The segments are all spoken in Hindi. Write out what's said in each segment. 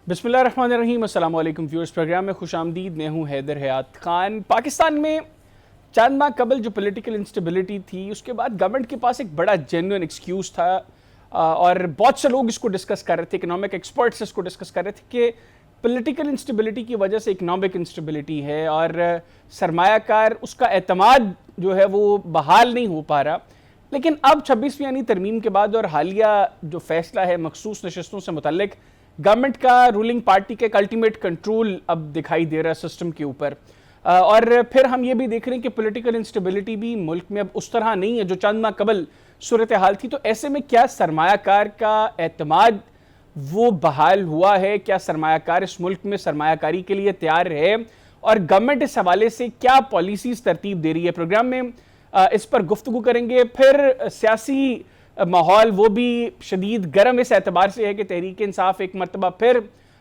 बिस्मिल्लाहिर्रहमानिर्रहीम। अस्सलाम वालेकुम व्यूअर्स, प्रोग्राम में खुशामदीद। मैं हूँ हैदर हयात खान। पाकिस्तान में चंद माह कबल जो पॉलिटिकल इंस्टेबिलिटी थी, उसके बाद गवर्नमेंट के पास एक बड़ा जेन्युइन एक्सक्यूज़ था और बहुत से लोग इसको डिस्कस कर रहे थे, इकोनॉमिक एक्सपर्ट्स इसको डिस्कस कर रहे थे कि पॉलिटिकल इंस्टेबिलिटी की वजह से इकोनॉमिक इंस्टेबिलिटी है और सरमायाकार उसका एतमाद जो है वो बहाल नहीं हो पा रहा। लेकिन अब 26वीं यानी तरमीम के बाद और हालिया जो फैसला है मखसूस नशस्तों से मुतल्लिक, गवर्नमेंट का रूलिंग पार्टी का एक अल्टीमेट कंट्रोल अब दिखाई दे रहा है सिस्टम के ऊपर। और फिर हम ये भी देख रहे हैं कि पॉलिटिकल इंस्टेबिलिटी भी मुल्क में अब उस तरह नहीं है जो चंद माह कबल सूरत हाल थी। तो ऐसे में क्या सरमायाकार का एतमाद वो बहाल हुआ है? क्या सरमायाकार इस मुल्क में सरमायाकारी के लिए तैयार है? और गवर्नमेंट इस हवाले से क्या पॉलिसीज तरतीब दे रही है? प्रोग्राम में इस पर गुफ्तगू करेंगे। फिर सियासी माहौल वो भी शदीद गर्म इस एतबार से है कि तहरीक इंसाफ एक मरतबा फिर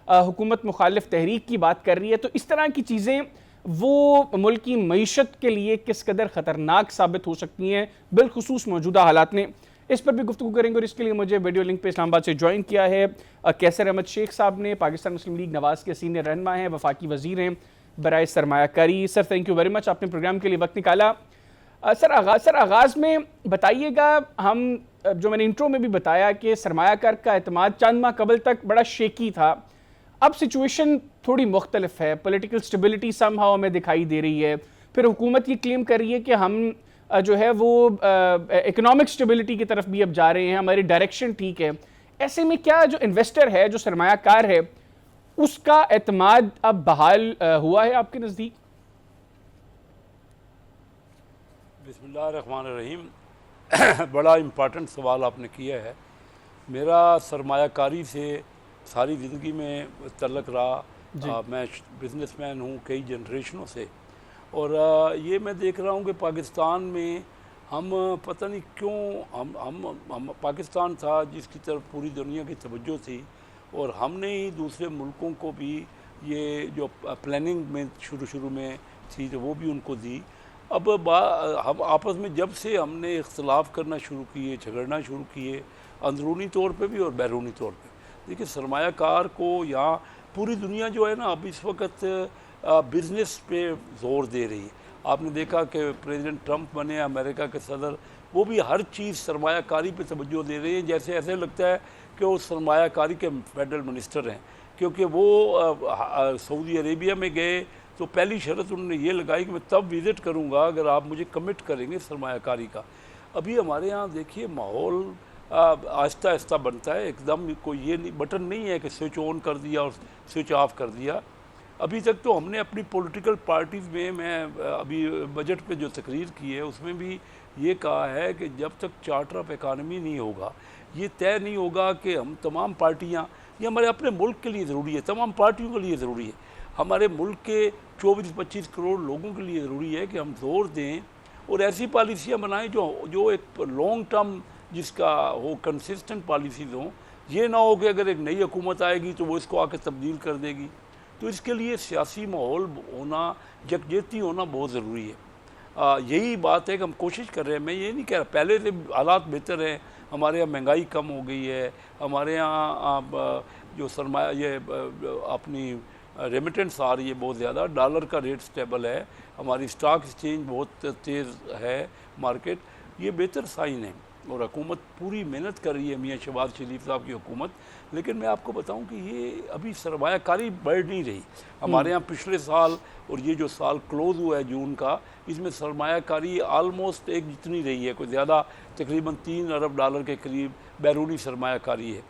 हुकूमत मुखालिफ तहरीक की बात कर रही है। तो इस तरह की चीज़ें वो मुल्क की मईशत के लिए किस कदर ख़तरनाक साबित हो सकती हैं, बिलखुसूस मौजूदा हालात में, इस पर भी गुफ्तगू करेंगे। और इसके लिए मुझे वीडियो लिंक पे इस्लामाबाद से ज्वाइन किया है कैसर अहमद शेख साहब ने। पाकिस्तान मुस्लिम लीग नवाज़ के सीनियर रहनुमा हैं, वफाकी वज़ीर हैं बराए सरमायाकारी। Sir, thank you very much, आपने प्रोग्राम के लिए वक्त निकाला। सर आगाज़ में बताइएगा, हम जो मैंने इंट्रो में भी बताया कि सरमायाकार का एतमाद चंद माह कबल तक बड़ा शेकी था। अब सिचुएशन थोड़ी मुख्तलिफ है, पॉलिटिकल स्टेबिलिटी समहाउ हमें दिखाई दे रही है। फिर हुकूमत ये क्लेम कर रही है कि हम जो है वो इकोनॉमिक स्टेबिलिटी की तरफ भी अब जा रहे हैं, हमारी डायरेक्शन ठीक है। ऐसे में क्या जो इन्वेस्टर है, जो सरमायाकार है, उसका एतमाद अब बहाल हुआ है आपके नज़दीक? बिस्मिल्लाहिर्रहमानिर्रहीम। बड़ा इम्पॉर्टेंट सवाल आपने किया है। मेरा सरमायाकारी से सारी ज़िंदगी में तल्लक रहा। मैं बिजनेसमैन हूँ कई जनरेशनों से, और ये मैं देख रहा हूँ कि पाकिस्तान में हम पता नहीं क्यों हम पाकिस्तान था जिसकी तरफ पूरी दुनिया की तवज्जो थी, और हमने ही दूसरे मुल्कों को भी ये जो प्लानिंग में शुरू में थी तो वो भी उनको दी। अब हम आपस में जब से हमने इख्तलाफ करना शुरू किए, झगड़ना शुरू किए, अंदरूनी तौर पे भी और बैरूनी तौर पे, देखिए सरमायाकार को यहाँ पूरी दुनिया जो है ना अब इस वक्त बिज़नेस पे ज़ोर दे रही है। आपने देखा कि प्रेसिडेंट ट्रंप बने अमेरिका के सदर, वो भी हर चीज़ सरमायाकारी पे तवज्जो दे रहे हैं। जैसे ऐसे लगता है कि वो सरमायाकारी के फेडरल मिनिस्टर हैं, क्योंकि वो सऊदी अरेबिया में गए तो पहली शर्त उन्होंने ये लगाई कि मैं तब विज़िट करूँगा अगर आप मुझे कमिट करेंगे सरमायाकारी का। अभी हमारे यहाँ देखिए माहौल आहिस्ता आहिस्ता बनता है, एकदम कोई ये नहीं बटन नहीं है कि स्विच ऑन कर दिया और स्विच ऑफ कर दिया। अभी तक तो हमने अपनी पॉलिटिकल पार्टीज़ में, मैं अभी बजट पे जो तकरीर की है उसमें भी ये कहा है कि जब तक चार्टर ऑफ इकानमी नहीं होगा, ये तय नहीं होगा कि हम तमाम पार्टियाँ, ये हमारे अपने मुल्क के लिए ज़रूरी है, तमाम पार्टियों के लिए ज़रूरी है, हमारे मुल्क के 24-25 करोड़ लोगों के लिए ज़रूरी है कि हम जोर दें और ऐसी पॉलिसियाँ बनाएं जो एक लॉन्ग टर्म जिसका हो, कंसिस्टेंट पॉलिसीज़ हों। ये ना हो कि अगर एक नई हुकूमत आएगी तो वो इसको आके तब्दील कर देगी। तो इसके लिए सियासी माहौल होना, यकजहती होना बहुत ज़रूरी है। यही बात है कि हम कोशिश कर रहे हैं। मैं ये नहीं कह रहा पहले से हालात बेहतर हैं, हमारे यहाँ महंगाई कम हो गई है, हमारे यहाँ जो सरमाया ये अपनी रेमिटेंस आ रही है बहुत ज़्यादा, डॉलर का रेट स्टेबल है, हमारी स्टॉक एक्सचेंज बहुत तेज़ है मार्केट, ये बेहतर साइन है। और हुकूमत पूरी मेहनत कर रही है, मियाँ शहबाज शरीफ साहब की हुकूमत। लेकिन मैं आपको बताऊं कि ये अभी सरमायाकारी बढ़ नहीं रही। हमारे यहाँ पिछले साल और ये जो साल क्लोज़ हुआ है जून का, इसमें सरमायाकारी आलमोस्ट एक जितनी रही है, कोई ज़्यादा, तकरीबन 3 अरब डॉलर के करीब बैरूनी सरमायाकारी है।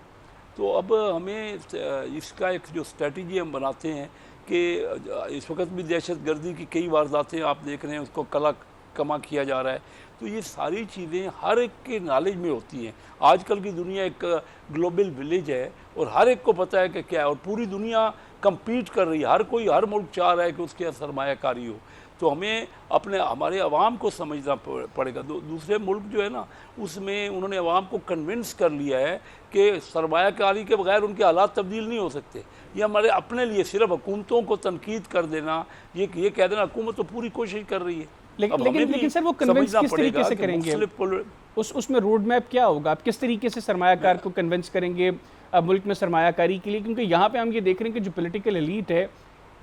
तो अब हमें इसका एक जो स्ट्रेटजी हम बनाते हैं कि इस वक्त भी दहशत गर्दी की कई वारदातें आप देख रहे हैं, उसको कमा किया जा रहा है। तो ये सारी चीज़ें हर एक के नॉलेज में होती हैं। आजकल की दुनिया एक ग्लोबल विलेज है और हर एक को पता है कि क्या है, और पूरी दुनिया कम्पीट कर रही है, हर मुल्क चाह रहा है कि उसके यहाँ सरमायाकारी हो। तो हमें हमारे अवाम को समझना पड़ेगा। दूसरे मुल्क जो है ना, उसमें उन्होंने अवाम को कन्विंस कर लिया है कि सरमायाकारी के बगैर उनके हालात तब्दील नहीं हो सकते। ये हमारे अपने लिए सिर्फ हुकूमतों को तनकीद कर देना, ये कह देना हुकूमत तो पूरी कोशिश कर रही है। लेकिन सर वो कन्विंस किस तरीके से करेंगे? उसमें रोड मैप क्या होगा? आप किस तरीके से सरमायाकार को कन्विंस करेंगे मुल्क में सरमायाकारी के लिए, क्योंकि यहाँ पे हम ये देख रहे हैं कि जो पॉलिटिकल एलीट है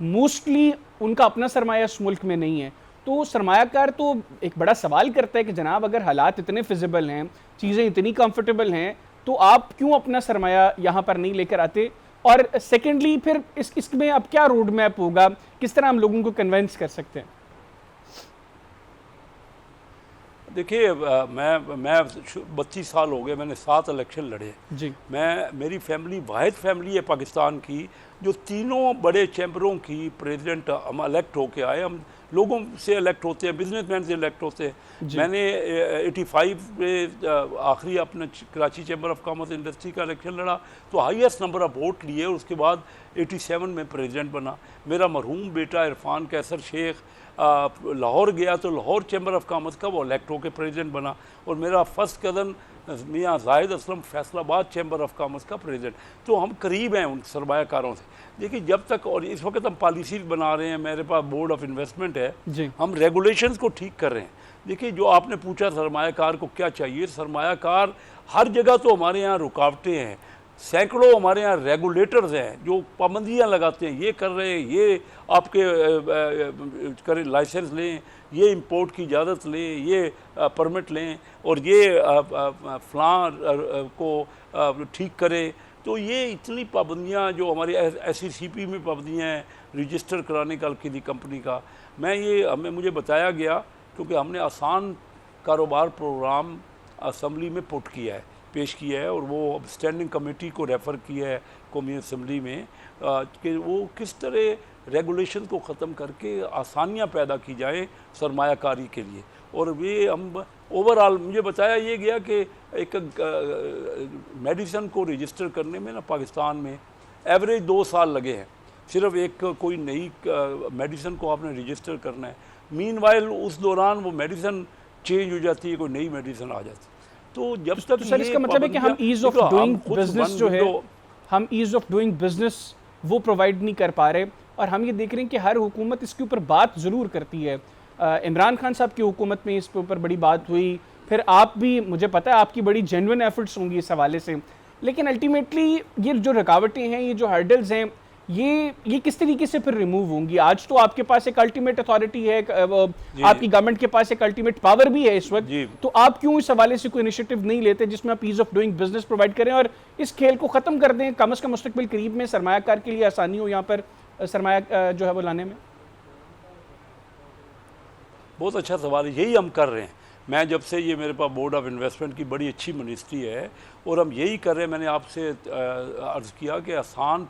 मोस्टली उनका अपना सरमाया इस मुल्क में नहीं है। तो सरमायाकार तो एक बड़ा सवाल करता है कि जनाब अगर हालात इतने फिजिबल हैं, चीज़ें इतनी कंफर्टेबल हैं, तो आप क्यों अपना सरमाया यहाँ पर नहीं लेकर आते? और सेकेंडली फिर इसमें अब क्या रोड मैप होगा, किस तरह हम लोगों को कन्विंस कर सकते हैं? देखिए, मैं 32 साल हो गए, मैंने 7 इलेक्शन लड़े जी। मेरी फैमिली वाहिद फैमिली है पाकिस्तान की जो तीनों बड़े चैम्बरों की प्रेसिडेंट हम इलेक्ट होके आए। हम लोगों से इलेक्ट होते हैं, बिजनेसमैन से इलेक्ट होते हैं। मैंने 85 में आखिरी अपने Karachi chamber of commerce industry का इलेक्शन लड़ा तो हाईएस्ट नंबर ऑफ वोट लिए, और उसके बाद 87 में प्रेसिडेंट बना। मेरा मरहूम बेटा इरफान कैसर शेख लाहौर गया तो लाहौर चैम्बर ऑफ कॉमर्स का वो इलेक्ट होकर प्रेसिडेंट बना, और मेरा फर्स्ट कज़न मियाँ Zahid Aslam Faisalabad chamber of commerce का प्रेसिडेंट। तो हम करीब हैं उन सरमायाकारों से। देखिए, जब तक, और इस वक्त हम पॉलिसी बना रहे हैं, मेरे पास बोर्ड ऑफ इन्वेस्टमेंट है जी। हम रेगुलेशंस को ठीक कर रहे हैं। देखिए, जो आपने पूछा सरमायाकार को क्या चाहिए, सरमायाकार हर जगह तो हमारे यहाँ रुकावटें हैं, सैकड़ों हमारे यहाँ रेगुलेटर्स हैं जो पाबंदियाँ लगाते हैं, ये कर रहे हैं, ये आपके करें लाइसेंस लें, ये इंपोर्ट की इजाज़त लें, ये परमिट लें, और ये फलां को ठीक करें। तो ये इतनी पाबंदियाँ जो हमारी SECP में पाबंदियाँ हैं, रजिस्टर कराने का किसी कंपनी का, मुझे बताया गया क्योंकि हमने आसान कारोबार प्रोग्राम असम्बली में पुट किया है, पेश किया है, और वो स्टैंडिंग कमेटी को रेफ़र किया है कौमी असम्बली में कि वो किस तरह रेगुलेशन को ख़त्म करके आसानियाँ पैदा की जाए सरमायाकारी के लिए। और वे हम ओवरऑल मुझे बताया ये गया कि एक मेडिसिन को रजिस्टर करने में ना पाकिस्तान में एवरेज 2 साल लगे हैं, सिर्फ एक कोई नई मेडिसिन को आपने रजिस्टर करना है। मीनवाइल उस दौरान वो मेडिसिन चेंज हो जाती है, कोई नई मेडिसिन आ जाती है। तो जब तक सर इसका मतलब है कि हम ईज ऑफ डूइंग बिजनेस जो है, हम ईज ऑफ डूइंग बिजनेस वो प्रोवाइड नहीं कर पा रहे, और हम ये देख रहे हैं कि हर हुकूमत इसके ऊपर बात ज़रूर करती है। इमरान खान साहब की हुकूमत में इस पे ऊपर बड़ी बात हुई, फिर आप भी, मुझे पता है आपकी बड़ी जेन्युइन एफर्ट्स होंगी इस हवाले से, लेकिन अल्टीमेटली ये जो रुकावटें हैं, ये जो हर्डल्स हैं, ये किस तरीके से फिर रिमूव होंगी? आज तो आपके पास एक अल्टीमेट अथॉरिटी है, आपकी गवर्नमेंट के पास एक अल्टीमेट पावर भी है इस वक्त, तो आप क्यों इस हवाले से कोई इनिशिएटिव नहीं लेते जिसमें आप ease of doing business provide करें और इस खेल को ख़त्म कर दें, कम अज़ कम मुस्तकबिल करीब में सरमायाकार के लिए आसानी हो यहाँ पर सरमाया जो है वो लाने में? बहुत अच्छा सवाल है, यही हम कर रहे हैं। मैं जब से ये मेरे पास बोर्ड ऑफ इन्वेस्टमेंट की बड़ी अच्छी मिनिस्ट्री है और हम यही कर रहे हैं। मैंने आपसे अर्ज़ किया कि आसान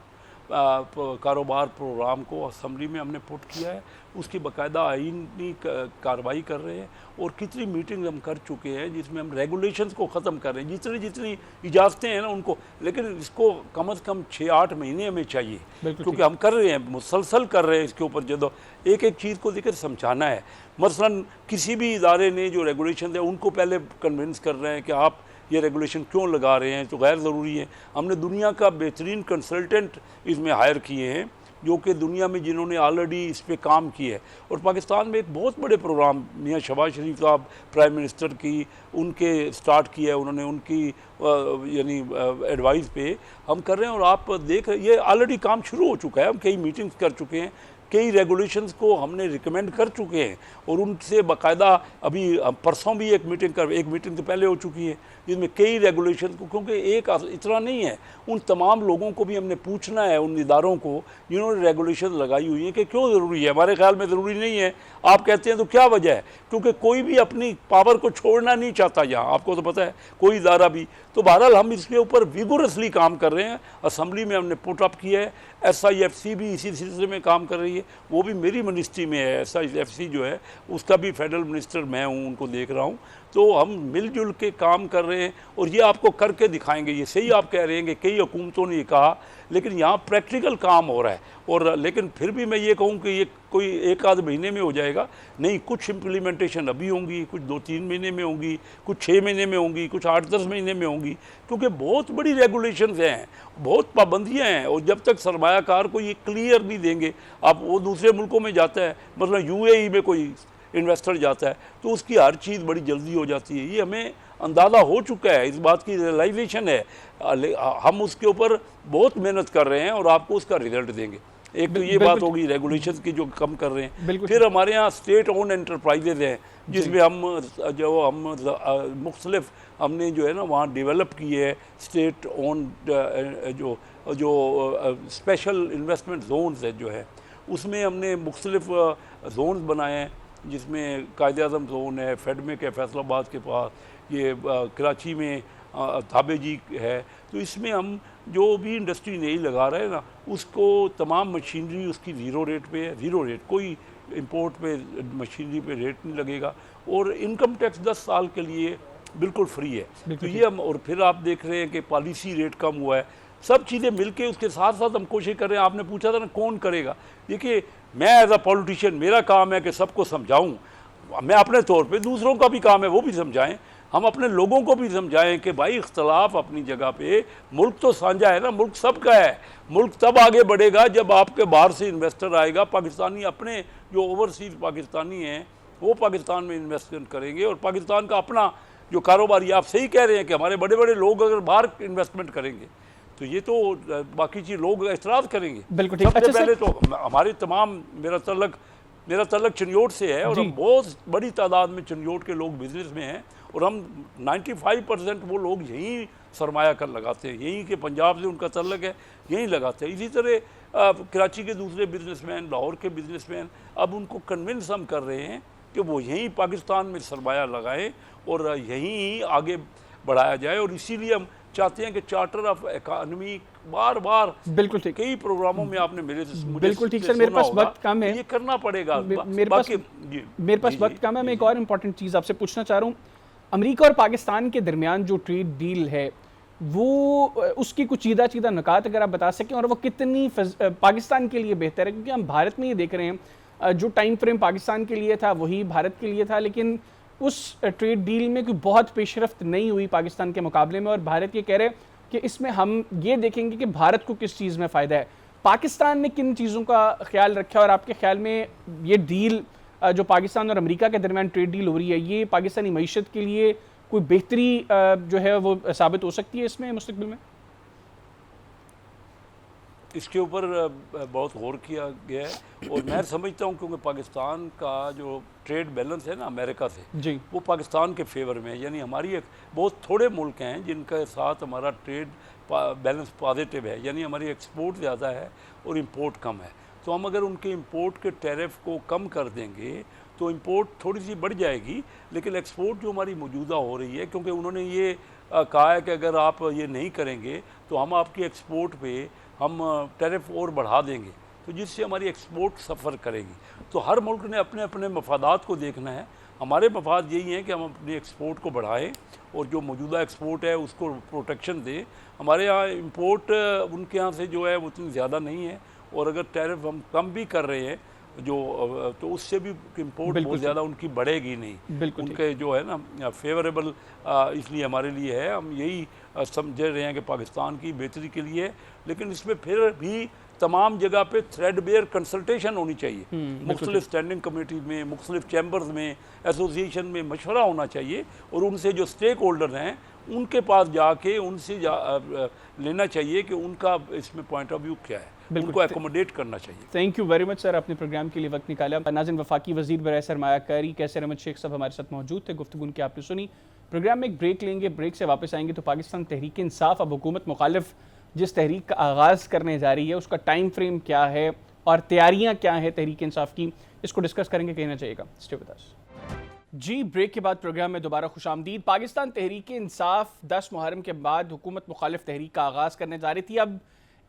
कारोबार प्रोग्राम को असम्बली में हमने पुट किया है, उसकी बाकायदा आईनी कार्रवाई कर रहे हैं, और कितनी मीटिंग हम कर चुके हैं जिसमें हम रेगुलेशंस को ख़त्म कर रहे हैं, जितनी इजाज़तें हैं ना उनको, लेकिन इसको कम से कम 6-8 महीने हमें चाहिए, क्योंकि हम कर रहे हैं, मुसलसल कर रहे हैं इसके ऊपर। जो एक चीज़ को लेकर समझाना है, मसलन किसी भी इदारे ने जो रेगुलेशन है उनको पहले कन्विंस कर रहे हैं कि आप ये रेगुलेशन क्यों लगा रहे हैं, तो गैर ज़रूरी है। हमने दुनिया का बेहतरीन कंसल्टेंट इसमें हायर किए हैं जो कि दुनिया में जिन्होंने ऑलरेडी इस पे काम किया है, और पाकिस्तान में एक बहुत बड़े प्रोग्राम मियाँ शहबाज शरीफ साहब प्राइम मिनिस्टर की उनके स्टार्ट किया है, उन्होंने उनकी यानी एडवाइस पे हम कर रहे हैं। और आप देख रहे, ये ऑलरेडी काम शुरू हो चुका है, हम कई मीटिंग्स कर चुके हैं, कई रेगुलेशंस को हमने रिकमेंड कर चुके हैं, और उनसे बाकायदा अभी परसों भी एक मीटिंग तो पहले हो चुकी है जिसमें कई रेगुलेशंस को, क्योंकि एक इतना नहीं है, उन तमाम लोगों को भी हमने पूछना है, उन इदारों को जिन्होंने रेगुलेशन लगाई हुई है कि क्यों ज़रूरी है। हमारे ख्याल में ज़रूरी नहीं है, आप कहते हैं तो क्या वजह है, क्योंकि कोई भी अपनी पावर को छोड़ना नहीं चाहता यहाँ, आपको तो पता है, कोई इदारा भी। तो बहरहाल हम इसके ऊपर विगोरसली काम कर रहे हैं, असम्बली में हमने पुट अप किया है, SIFC भी इसी सिलसिले में काम कर रही है, वो भी मेरी मिनिस्ट्री में है। SIFC जो है उसका भी फेडरल मिनिस्टर मैं हूँ, उनको देख रहा हूँ। तो हम मिलजुल के काम कर रहे हैं, और ये आपको करके दिखाएंगे। ये सही आप कह रहे हैं कि कई हुकूमतों ने ये कहा, लेकिन यहाँ प्रैक्टिकल काम हो रहा है। और लेकिन फिर भी मैं ये कहूँ कि ये कोई 1-आध महीने में हो जाएगा नहीं, कुछ इम्प्लीमेंटेशन अभी होंगी, कुछ 2-3 महीने में होंगी, कुछ 6 महीने में होंगी, कुछ 8-10 महीने में होंगी, क्योंकि बहुत बड़ी रेगुलेशंस हैं, बहुत पाबंदियां हैं। और जब तक सरमायाकार को ये क्लियर नहीं देंगे, आप वो दूसरे मुल्कों में जाता है, मतलब UAE में कोई इन्वेस्टर जाता है तो उसकी हर चीज़ बड़ी जल्दी हो जाती है। ये हमें अंदाज़ा हो चुका है, इस बात की रियलाइजेशन है। हम उसके ऊपर बहुत मेहनत कर रहे हैं और आपको उसका रिजल्ट देंगे। एक तो ये बात होगी रेगुलेशंस की जो कम कर रहे हैं। फिर हमारे यहाँ स्टेट ओन एंटरप्राइजेज हैं जिसमें हम मुख्तलिफ हमने जो है ना वहाँ डेवलप की है स्टेट ओन जो स्पेशल इन्वेस्टमेंट जोन्स है जो है, उसमें हमने मुख्तलिफ जोन्स बनाए हैं जिसमें कायदे आज़म जोन है, फेडमिक है फैसलाबाद के पास, ये कराची में धाबे जी है। तो इसमें हम जो भी इंडस्ट्री नई लगा रहे हैं ना उसको तमाम मशीनरी उसकी ज़ीरो रेट पे है, ज़ीरो रेट, कोई इंपोर्ट पे मशीनरी पे रेट नहीं लगेगा और इनकम टैक्स 10 साल के लिए बिल्कुल फ्री है। तो ये हम, और फिर आप देख रहे हैं कि पॉलिसी रेट कम हुआ है, सब चीज़ें मिलके उसके साथ साथ हम कोशिश कर रहे हैं। आपने पूछा था ना कौन करेगा, देखिए मैं एज अ पॉलिटिशियन मेरा काम है कि सबको समझाऊँ, मैं अपने तौर पे, दूसरों का भी काम है वो भी समझाएं, हम अपने लोगों को भी समझाएं कि भाई इख्तलाफ अपनी जगह पे, मुल्क तो साझा है ना, मुल्क सबका है। मुल्क तब आगे बढ़ेगा जब आपके बाहर से इन्वेस्टर आएगा, पाकिस्तानी अपने जो ओवरसीज पाकिस्तानी हैं वो पाकिस्तान में इन्वेस्टमेंट करेंगे और पाकिस्तान का अपना जो कारोबारी, आप सही कह रहे हैं कि हमारे बड़े बड़े लोग अगर बाहर इन्वेस्टमेंट करेंगे तो ये तो बाकी चीज़ लोग एतराज़ करेंगे। बिल्कुल। सबसे पहले तो हमारे तमाम, मेरा तल्लक चिन्योट से है और हम बहुत बड़ी तादाद में चिन्योट के लोग बिजनेस में हैं और हम 95% वो लोग यहीं सरमाया कर लगाते हैं, यहीं के पंजाब से उनका तल्लक है, यहीं लगाते हैं। इसी तरह कराची के दूसरे बिजनेसमैन, लाहौर के बिजनेसमैन, अब उनको कन्विंस हम कर रहे हैं कि वो यहीं पाकिस्तान में सरमाया लगाएं और यहीं आगे बढ़ाया जाए। और इसीलिए हम चाहते हैं कि चार्टर ऑफ इकोनॉमी बार बार बिल्कुल ठीक, कई प्रोग्रामों में आपने मेरे से बिल्कुल ठीक सर, मेरे पास वक्त कम है, ये करना पड़ेगा। मेरे पास वक्त कम है। मैं एक और इम्पोर्टेंट चीज़ आपसे पूछना चाह रहा हूँ, अमेरिका और पाकिस्तान के दरमियान जो ट्रेड डील है वो उसकी कुछ चीदा चीदा नुकात अगर आप बता सकें और वो कितनी पाकिस्तान के लिए बेहतर है, क्योंकि हम भारत में ये देख रहे हैं जो टाइम फ्रेम पाकिस्तान के लिए था वही भारत के लिए था, लेकिन उस ट्रेड डील में कोई बहुत पेशरफ्त नहीं हुई पाकिस्तान के मुकाबले में और भारत ये कह रहे हैं कि इसमें हम ये देखेंगे कि भारत को किस चीज़ में फ़ायदा है। पाकिस्तान ने किन चीज़ों का ख्याल रखा और आपके ख्याल में ये डील जो पाकिस्तान और अमेरिका के दरमियान ट्रेड डील हो रही है ये पाकिस्तानी मईशत के लिए कोई बेहतरी जो है वो साबित हो सकती है इसमें मुस्तकबिल में? इसके ऊपर बहुत गौर किया गया है और मैं समझता हूँ क्योंकि पाकिस्तान का जो ट्रेड बैलेंस है ना अमेरिका से जी, वो पाकिस्तान के फेवर में है। यानी हमारी एक बहुत थोड़े मुल्क हैं जिनके साथ हमारा ट्रेड बैलेंस पॉजिटिव है, यानी हमारी एक्सपोर्ट ज़्यादा है और इंपोर्ट कम है। तो हम अगर उनके इंपोर्ट के टैरिफ को कम कर देंगे तो इंपोर्ट थोड़ी सी बढ़ जाएगी, लेकिन एक्सपोर्ट जो हमारी मौजूदा हो रही है, क्योंकि उन्होंने ये कहा है कि अगर आप ये नहीं करेंगे तो हम आपकी एक्सपोर्ट पे हम टैरिफ और बढ़ा देंगे, तो जिससे हमारी एक्सपोर्ट सफ़र करेगी। तो हर मुल्क ने अपने अपने मफादात को देखना है। हमारे मफाद यही हैं कि हम अपनी एक्सपोर्ट को बढ़ाएं और जो मौजूदा एक्सपोर्ट है उसको प्रोटेक्शन दें। हमारे यहाँ इंपोर्ट उनके यहाँ से जो है वो उतनी ज़्यादा नहीं है और अगर टैरिफ हम कम भी कर रहे हैं तो उससे भी इंपोर्ट बहुत ज़्यादा उनकी बढ़ेगी नहीं, उनके जो है ना फेवरेबल इसलिए हमारे लिए है। हम यही समझ रहे हैं कि पाकिस्तान की बेहतरी के लिए, लेकिन इसमें फिर भी तमाम जगह पे थ्रेडबेयर कंसल्टेशन होनी चाहिए। मुख्तलिफ स्टैंडिंग कमेटी में, मुख्तलिफ चैम्बर्स में, एसोसिएशन में मशवरा होना चाहिए और उनसे जो स्टेक होल्डर हैं उनके पास जाके उनसे लेना चाहिए कि उनका इसमें पॉइंट ऑफ व्यू क्या है, उनको एकोमोडेट करना चाहिए। Thank you very much sir, अपने प्रोग्राम के लिए वक्त निकाला। नाज़िन वफाकी वज़ीर बराए सरमायाकारी कैसर अहमद शेख साहब हमारे साथ मौजूद थे, गुफ्तगू की आपने सुनी। प्रोग्राम में एक ब्रेक लेंगे, ब्रेक से वापस आएंगे तो पाकिस्तान तहरीक इंसाफ अब हुकूमत मुखालिफ जिस तहरीक का आगाज़ करने जा रही है उसका टाइम फ्रेम क्या है और तैयारियाँ क्या हैं तहरीक इंसाफ की, इसको डिस्कस करेंगे, कहना चाहिएगा। Stay with us. जी, ब्रेक के बाद प्रोग्राम में दोबारा खुशामदीद। पाकिस्तान तहरीक इंसाफ 10 मुहर्रम के बाद हुकूमत मुखालिफ तहरीक का आगाज़ करने जा रही थी। अब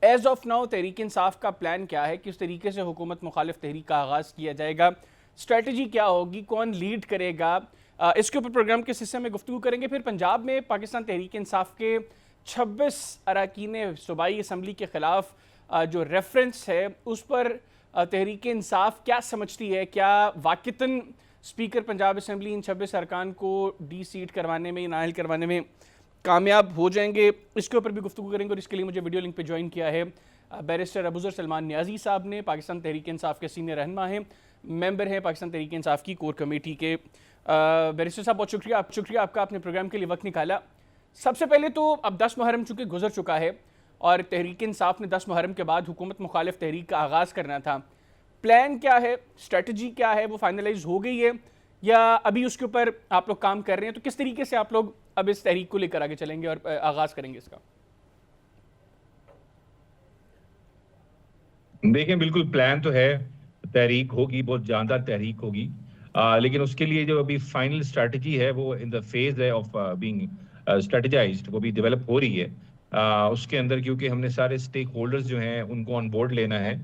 as of now Tehreek Insaf का प्लान क्या है, किस तरीके से हुकूमत मुखालिफ तहरीक का आगाज़ किया जाएगा, स्ट्रेटजी क्या होगी, कौन लीड करेगा, इसके ऊपर प्रोग्राम के हिस्से में गुफ्तगू करेंगे। फिर पंजाब में पाकिस्तान तहरीक इंसाफ के 26 अरकान सूबाई असम्बली के ख़िलाफ़ जो रेफरेंस है उस पर तहरीक इंसाफ क्या समझती है, क्या वाक़तन स्पीकर पंजाब असम्बली इन 26 अरकान को डी सीट करवाने में, नाअहल करवाने में कामयाब हो जाएंगे, इसके ऊपर भी गुफ्तगू करेंगे। और इसके लिए मुझे वीडियो लिंक पे ज्वाइन किया है बैरिस्टर अबूज़र सलमान नियाज़ी साहब ने, पाकिस्तान तहरीक इंसाफ के सीनियर रहनुमा हैं, मेंबर हैं पाकिस्तान तहरीक इंसाफ की कोर कमेटी के। बैरिस्टर साहब बहुत शुक्रिया आपका, अपने प्रोग्राम के लिए वक्त निकाला। सबसे पहले तो अब 10 मुहर्रम चूँकि गुजर चुका है और तहरीक इंसाफ ने 10 मुहर्रम के बाद हुकूमत मुखालिफ तहरीक का आगाज़ करना था। प्लान क्या है, स्ट्रेटजी क्या है, वो फाइनलाइज हो गई है या अभी उसके ऊपर आप लोग काम कर रहे हैं? तो किस तरीके से आप लोग अब इस तहरीक को लेकर आगे चलेंगे और आगाज़ करेंगे इसका? देखें, बिल्कुल प्लान तो है, तहरीक होगी, बहुत जानदार तहरीक होगी। लेकिन उसके लिए जो अभी फाइनल स्ट्रैटेजी है वो इन द फेज है ऑफ बीइंग स्ट्रेटेजाइज्ड, वो भी डेवलप हो रही है। उसके अंदर क्योंकि हमने सारे स्टेक होल्डर्स जो हैं उनको ऑन बोर्ड लेना है।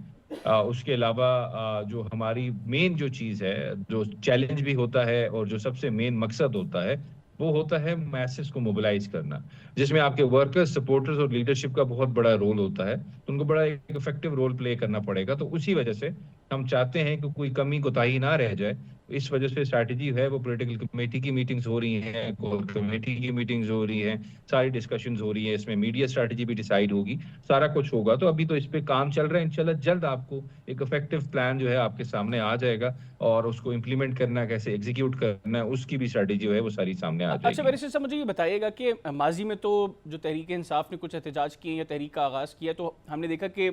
उसके अलावा जो हमारी मेन जो चीज़ है, जो चैलेंज भी होता है और जो सबसे मेन मकसद होता है, वो होता है मैसेज को मोबिलाइज करना, जिसमें आपके वर्कर्स, सपोर्टर्स और लीडरशिप का बहुत बड़ा रोल होता है। तो उनको बड़ा एक इफेक्टिव रोल प्ले करना पड़ेगा। तो उसी वजह से हम चाहते हैं कि कोई कमी कोताही ना रह जाए। इस वजह से स्ट्रैटेजी है वो पॉलिटिकल कमेटी की मीटिंग्स हो रही हैं, कोर कमेटी की मीटिंग्स हो रही हैं, सारी डिस्कशंस हो रही हैं, इसमें मीडिया स्ट्रैटेजी भी डिसाइड होगी, सारा कुछ होगा। तो अभी तो इस पे काम चल रहा है। इंशाल्लाह जल्द आपको एक इफेक्टिव प्लान जो है आपके सामने आ जाएगा और उसको इम्प्लीमेंट करना, कैसे एग्जीक्यूट करना है, उसकी भी स्ट्रैटेजी जो है वो सारी सामने आ अच्छा जाएगी। बैरिस्टर साहब, मुझे ये बताइएगा कि माजी में तो जो तहरीक इंसाफ ने कुछ एहतजाज किए या तहरीक का आगाज़ किया, तो हमने देखा कि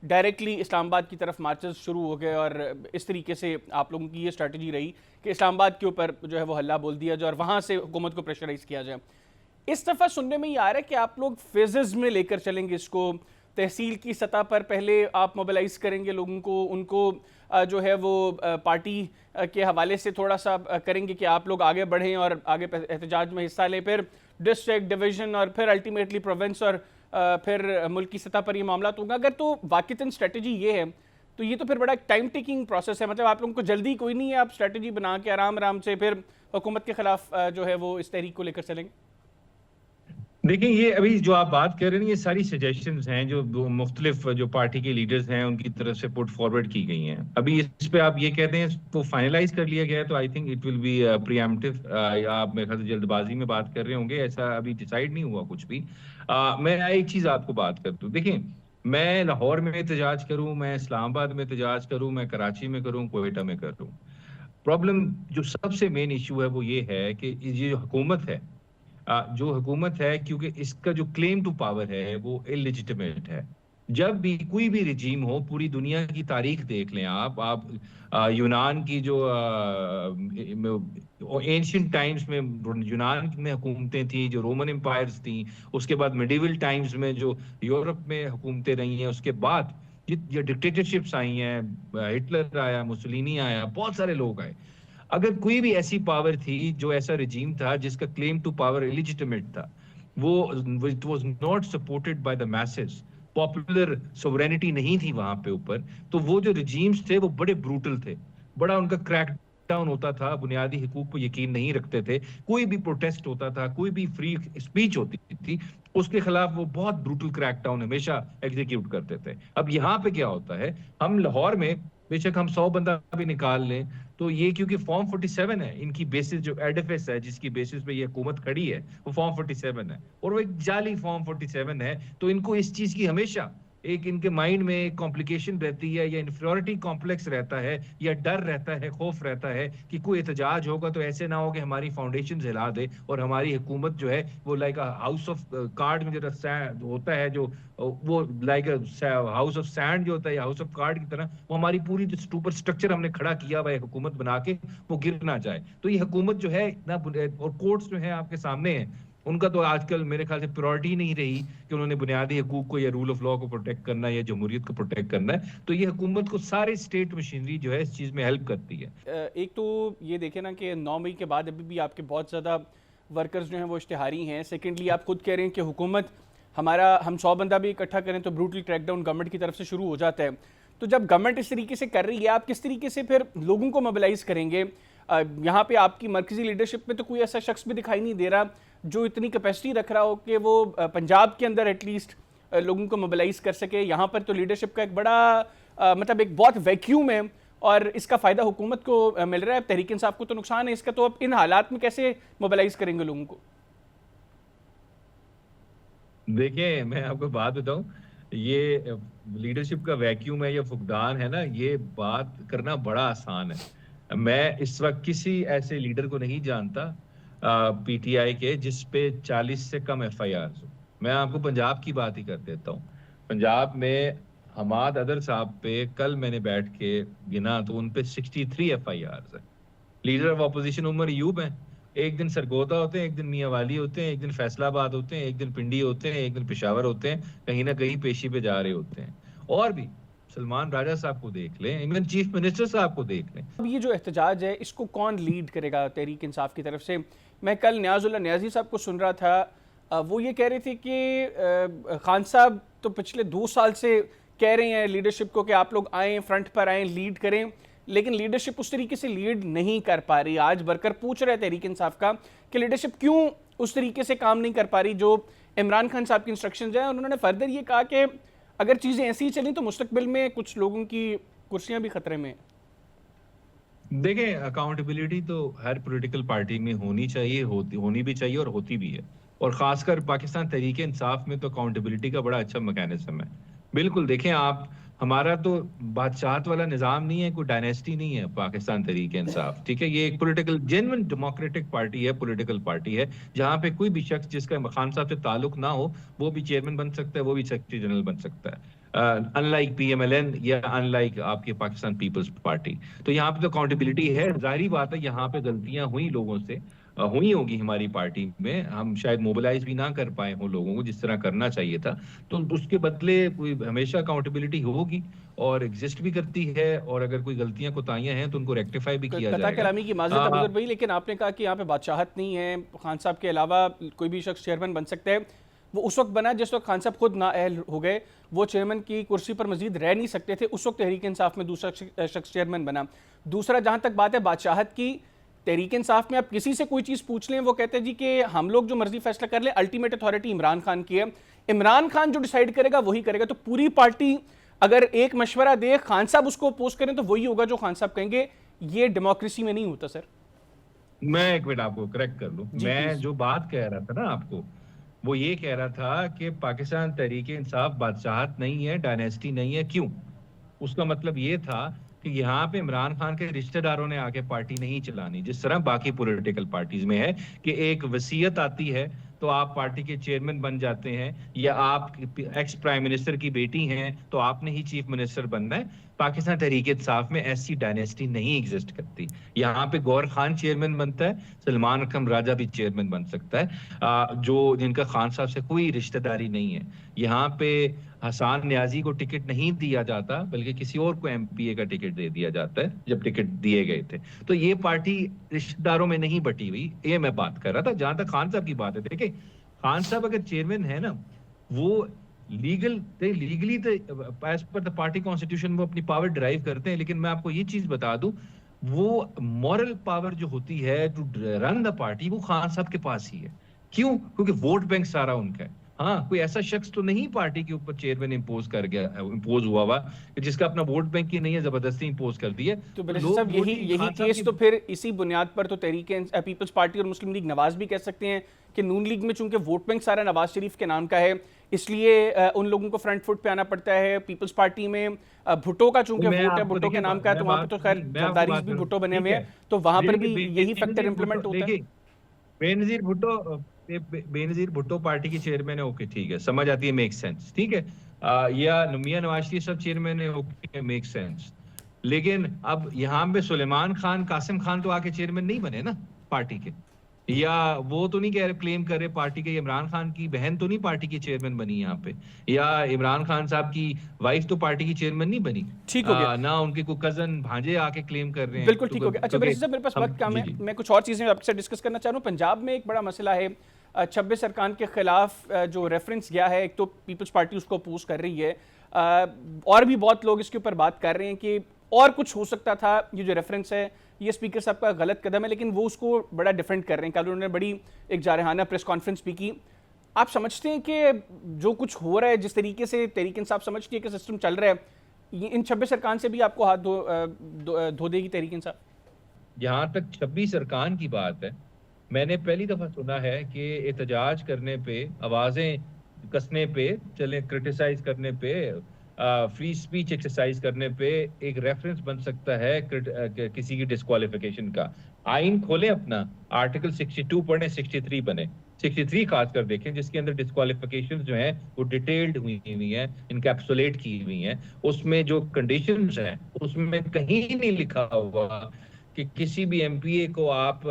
डायरेक्टली इस्लामाबाद की तरफ मार्चेस शुरू हो गए और इस तरीके से आप लोगों की ये स्ट्रैटेजी रही कि इस्लामाबाद के ऊपर जो है वो हल्ला बोल दिया जाए और वहाँ से हुकूमत को प्रेशराइज किया जाए। इस दफ़ा सुनने में ये आ रहा है कि आप लोग फेजेस में लेकर चलेंगे इसको। तहसील की सतह पर पहले आप मोबिलाइज करेंगे लोगों को, उनको जो है वो पार्टी के हवाले से थोड़ा सा करेंगे कि आप लोग आगे बढ़ें और आगे एहतजाज में हिस्सा लें, फिर डिस्ट्रिक्ट, डिवीज़न और फिर अल्टीमेटली प्रोविंस और फिर मुल्क की सतह पर ये मामला होगा। अगर तो वाक़ितन स्ट्रेटजी ये है तो ये तो फिर बड़ा टाइम टेकिंग प्रोसेस है। मतलब आप लोगों को जल्दी कोई नहीं है, आप स्ट्रेटजी बना के आराम आराम से फिर हुकूमत के खिलाफ जो है वो इस तहरीक को लेकर चलेंगे। देखिए, ये अभी जो आप बात कर रहे हैं ये सारी सजेशंस हैं जो मुख्तलिफ जो पार्टी के लीडर्स हैं उनकी तरफ से पुट फॉरवर्ड की गई हैं। अभी इस पे आप ये कहते हैं वो फाइनलाइज कर लिया गया है, तो I think it will be pre-emptive. आप मेरे ख्याल से जल्दबाजी में बात कर रहे होंगे, ऐसा अभी डिसाइड नहीं हुआ कुछ भी। मैं एक चीज आपको बात कर दूं। देखिए, मैं लाहौर में एहतजाज करूं, मैं इस्लामाबाद में एहतजाज करूं, मैं कराची में करूं, कोयटा में करूं, प्रॉब्लम जो सबसे मेन इशू है वो ये है कि ये जो हुकूमत है, जो हुकूमत है, क्योंकि इसका जो क्लेम टू पावर है वो इलिजिटिमेट है। जब भी कोई भी रिजीम हो, पूरी दुनिया की तारीख देख लें आप यूनान की जो एंशियंट टाइम्स में यूनान में हुकूमतें थी, जो रोमन एम्पायर्स थी, उसके बाद मिडिवल टाइम्स में जो यूरोप में हुकूमतें रही हैं, उसके बाद ये डिक्टेटरशिप्स आई हैं, हिटलर आया, मुसोलिनी आया, बहुत सारे लोग आए। अगर कोई भी ऐसी पावर थी, जो ऐसा रिजीम था जिसका क्लेम टू पावर इलिजिटिमेट था, वो it was not supported by the messes, popular sovereignty नहीं थी वहां पे ऊपर, तो वो जो रिजीम्स थे वो बड़े ब्रूटल थे, बड़ा उनका क्रैक डाउन होता था, बुनियादी हुकूक पर यकीन नहीं रखते थे। कोई भी प्रोटेस्ट होता था, कोई भी फ्री स्पीच होती थी, उसके खिलाफ वो बहुत ब्रूटल क्रैकडाउन हमेशा एग्जीक्यूट करते थे। अब यहाँ पे क्या होता है, हम लाहौर में बेशक हम 100 बंदा भी निकाल लें, तो ये क्योंकि फॉर्म 47 है, इनकी बेसिस जो एडिफिस है जिसकी बेसिस पे ये हुकूमत खड़ी है, वो फॉर्म 47 है और वो एक जाली फॉर्म 47 है। तो इनको इस चीज की हमेशा एक इनके माइंड में एक कॉम्प्लिकेशन रहती है, या इन्फीरियरिटी कॉम्प्लेक्स रहता है, या डर रहता है, खौफ रहता है कि कोई एहतजाज होगा तो ऐसे ना हो कि हमारी फाउंडेशन हिला दे और हमारी हुकूमत जो है वो लाइक हाउस ऑफ कार्ड में जो होता है, जो वो लाइक हाउस ऑफ सैंड जो होता है, हाउस ऑफ कार्ड की तरह, वो हमारी पूरी जो सुपर स्ट्रक्चर हमने खड़ा किया हुआ है हुकूमत बना के, वो गिर ना जाए। तो ये हुकूमत जो है ना, और कोर्ट्स जो है आपके सामने है, उनका तो आजकल मेरे ख्याल से प्रायोरिटी नहीं रही कि उन्होंने बुनियादी हकूक को या रूल ऑफ लॉ को प्रोटेक्ट करना है या जमहूरियत को प्रोटेक्ट करना है। तो ये हुकूमत को सारे स्टेट मशीनरी जो है इस चीज़ में हेल्प करती है। एक तो ये देखें ना कि 9 मई के बाद अभी भी आपके बहुत ज़्यादा वर्कर्स जो हैं वो इश्तिहारी हैं। सेकेंडली आप खुद कह रहे हैं कि हुकूमत हम 100 बंदा भी इकट्ठा करें तो ब्रूटल क्रैकडाउन गवर्नमेंट की तरफ से शुरू हो जाता है। तो जब गवर्नमेंट इस तरीके से कर रही है, आप किस तरीके से फिर लोगों को मोबिलाइज करेंगे? यहाँ पे आपकी मरकजी लीडरशिप में तो कोई ऐसा शख्स भी दिखाई नहीं दे रहा जो इतनी कैपेसिटी रख रहा हो कि वो पंजाब के अंदर एटलीस्ट लोगों को मोबिलाइज कर सके। यहाँ पर तो लीडरशिप का एक बड़ा मतलब एक बहुत वैक्यूम है और इसका फ़ायदा हुकूमत को मिल रहा है, तहरीक इंसाफ को तो नुकसान है इसका। तो अब इन हालात में कैसे मोबिलाइज करेंगे लोगों को? देखिए, मैं आपको बात बताऊं, ये लीडरशिप का वैक्यूम है या फुकदान है ना, ये बात करना बड़ा आसान है। मैं इस वक्त किसी ऐसे लीडर को नहीं जानता पीटीआई के जिस पे 40 से कम एफआईआर हो। मैं आपको पंजाब की बात ही कर देता हूँ। पंजाब में हमाद अदर साहब पे कल मैंने बैठ के गिना तो उन पे 63 एफआईआर है। Leader of opposition Umar Ayub हैं, एक दिन सरगोदा होते हैं, एक दिन मियांवाली होते हैं, एक दिन फैसलाबाद होते हैं, एक दिन पिंडी होते हैं, एक दिन पेशावर होते हैं, कहीं ना कहीं पेशी पे जा रहे होते हैं। और भी सलमान राजा साहब को देख लें, इवन चीफ मिनिस्टर साहब को देख लें। अब ये जो एहतजाज है इसको कौन लीड करेगा तहरीक इंसाफ की तरफ से? मैं कल न्याजुल्ला न्याजी साहब को सुन रहा था, वो ये कह रहे थे कि खान साहब तो पिछले 2 साल से कह रहे हैं लीडरशिप को कि आप लोग आएँ, फ्रंट पर आएँ, लीड करें, लेकिन लीडरशिप उस तरीके से लीड नहीं कर पा रही। आज वर्कर पूछ रहे तहरीक इंसाफ का कि लीडरशिप क्यों उस तरीके से काम नहीं कर पा रही जो इमरान खान साहब की इंस्ट्रक्शंस हैं। उन्होंने फर्दर ये कहा कि अगर चीज़ें ऐसी ही चली तो मुस्तकबिल में कुछ लोगों की कुर्सियां भी खतरे में। देखें, अकाउंटेबिलिटी तो हर पॉलिटिकल पार्टी में होनी चाहिए, होनी भी चाहिए और होती भी है। और खासकर पाकिस्तान तहरीक इंसाफ में तो अकाउंटेबिलिटी का बड़ा अच्छा मैकेनिज्म है। बिल्कुल, देखें आप, हमारा तो बादशाहत वाला निज़ाम नहीं है, कोई डायनेस्टी नहीं है पाकिस्तान तहरीक इंसाफ, ठीक है। ये एक पॉलिटिकल जेन्युइन डेमोक्रेटिक पार्टी है, पॉलिटिकल पार्टी है, जहाँ पे कोई भी शख्स जिसका खान साहब से ताल्लुक ना हो वो भी चेयरमैन बन सकता है, वो भी सेक्रेटरी जनरल बन सकता है। अनलाइक पीएमएलएन या अनलाइक आपके पाकिस्तान पीपल्स पार्टी, तो यहाँ पे तो अकाउंटेबिलिटी है। जाहिर बात है यहाँ पे गलतियां हुई लोगों से, हुई होगी हमारी पार्टी में, हम शायद मोबिलाइज भी ना कर पाए हों लोगों को जिस तरह करना चाहिए था, तो उसके बदले कोई हमेशा अकाउंटेबिलिटी होगी और एग्जिस्ट भी करती है। और अगर कोई गलतियां कोताहियां हैं तो उनको रेक्टिफाई भी किया जाएगा। कलामी की माजरत अबूजर भाई, लेकिन आपने कहा कि यहाँ पे बादशाहत नहीं है, खान साहब के अलावा कोई भी शख्स चेयरमैन बन सकता है। वो उस वक्त बना जिस वक्त खान साहब खुद नाअहल हो गए, वो चेयरमैन की कुर्सी पर मजीद रह नहीं सकते थे, उस वक्त तहरीक इंसाफ में दूसरा शख्स चेयरमैन बना। दूसरा, जहाँ तक बात है बादशाहत की, तहरीक इंसाफ में आप किसी से कोई चीज़ पूछ लें वो कहते हैं जी कि हम लोग जो मर्जी फैसला कर लें, अल्टीमेट अथॉरिटी इमरान खान की है, इमरान खान जो डिसाइड करेगा वही करेगा। तो पूरी पार्टी अगर एक मशवरा दे, खान साहब उसको अपोज करें तो वही होगा जो खान साहब कहेंगे। ये डेमोक्रेसी में नहीं होता सर। मैं एक मिनट आपको करेक्ट कर लूं। मैं जो बात कह रहा था ना आपको, वो ये कह रहा था कि पाकिस्तान तहरीक इंसाफ बादशाहत नहीं है, डायनेस्टी नहीं है। क्यों? उसका मतलब ये था कि यहाँ पे इमरान खान के रिश्तेदारों ने आके पार्टी नहीं चलानी, जिस तरह बाकी पॉलिटिकल पार्टीज में है कि एक वसीयत आती है तो आप पार्टी के चेयरमैन बन जाते हैं, या आप एक्स प्राइम मिनिस्टर की बेटी हैं तो आपने ही चीफ मिनिस्टर बनना है। पाकिस्तान तहरीक इंसाफ में ऐसी डायनेस्टी नहीं एग्जिस्ट करती। यहाँ पे गौर खान चेयरमैन बनता है, सलमान अकरम राजा भी चेयरमैन बन सकता है, जो जिनका खान साहब से कोई रिश्तेदारी नहीं है। यहाँ पे हसान न्याजी को टिकट नहीं दिया जाता, बल्कि किसी और को एमपीए का टिकट दे दिया जाता है जब टिकट दिए गए थे। तो ये पार्टी रिश्तेदारों में नहीं बटी हुई, ये मैं बात कर रहा था। जहां तक खान साहब की बात है, देखिए खान साहब अगर चेयरमैन है ना, वो लीगली तो as per the party constitution वो अपनी पावर ड्राइव करते हैं। लेकिन मैं आपको ये चीज बता दूं, वो मॉरल पावर जो होती है टू रन द पार्टी, वो खान साहब के पास ही है। क्यों? क्योंकि वोट बैंक सारा उनका है। हाँ, कोई ऐसा शख्स तो नहीं पार्टी के ऊपर चेयरमैन इम्पोज हुआ जिसका अपना वोट बैंक ही नहीं है, जबरदस्ती इम्पोज कर दिए। तो साहब यही केस तो फिर इसी बुनियाद पर तो तहरीक पीपल्स पार्टी और मुस्लिम लीग नवाज भी कह सकते हैं कि नून लीग में चूंकि वोट बैंक सारा नवाज शरीफ के नाम का है, इसलिए उन लोगों को फ्रंट फुट पे आना पड़ता है। पीपल्स पार्टी में भुट्टो का चूंकि वोट है, भुट्टो के नाम का है, तो वहां पे तो खैर जरदारी भी भुट्टो बने हुए हैं, तो वहां पर भी यही फैक्टर इंप्लीमेंट होता है। बेनजीर भुट्टो पार्टी की चेयरमैन है, ओके ठीक है, समझ आती है, मेक सेंस, ठीक है। या मियां नवाज शरीफ सब चेयरमैन है, ओके, मेक सेंस। लेकिन अब यहाँ पे सुलेमान खान, कासिम खान तो आके चेयरमैन नहीं बने ना पार्टी के, या वो तो नहीं कह रहे, क्लेम कर रहे पार्टी के, इमरान खान की बहन तो नहीं पार्टी की चेयरमैन बनी यहाँ पे, या इमरान खान साहब की वाइफ तो पार्टी की चेयरमैन नहीं बनी। ठीक हो गया ना, उनके कोई कजन भांजे आके क्लेम कर रहे हैं। बिल्कुल ठीक हो गया। अच्छा मेरे पास वक्त कम है, मैं कुछ और चीजें आपसे डिस्कस करना चाह रहा हूँ। पंजाब में एक बड़ा मसला है 26 सरकार के खिलाफ जो रेफरेंस गया है, एक तो पीपल्स पार्टी उसको अपोज कर रही है, और भी बहुत लोग इसके ऊपर बात कर रहे हैं कि और कुछ हो सकता था। ये जो रेफरेंस है ये स्पीकर साहब का गलत कदम है, लेकिन वो उसको बड़ा डिफेंड कर रहे हैं। कल उन्होंने बड़ी एक जारहाना प्रेस कॉन्फ्रेंस भी की। आप समझते हैं कि जो कुछ हो रहा है, जिस तरीके से तहरीक इंसाफ समझती है कि सिस्टम चल रहा है, ये इन 26 सरकार से भी आपको हाथ धो देगी तहरीक इंसाफ? जहाँ तक 26 सरकार की बात है, मैंने पहली दफा सुना है कि एहतजाज करने पे, आवाजें कसने पे, चले क्रिटिसाइज करने पे फ्री स्पीच एक्सरसाइज करने पे एक रेफरेंस बन सकता है किसी की डिस्क्वालिफिकेशन का। आइन खोलें अपना, आर्टिकल 62 पढ़ें, 63 बने, 63 खासकर देखें, जिसके अंदर डिस्क्वालिफिकेशन जो है वो डिटेल्ड हुई है, इनकैप्सुलेट की हुई है। उसमें जो कंडीशंस हैं उसमें कहीं नहीं लिखा हुआ कि किसी भी एमपीए को आप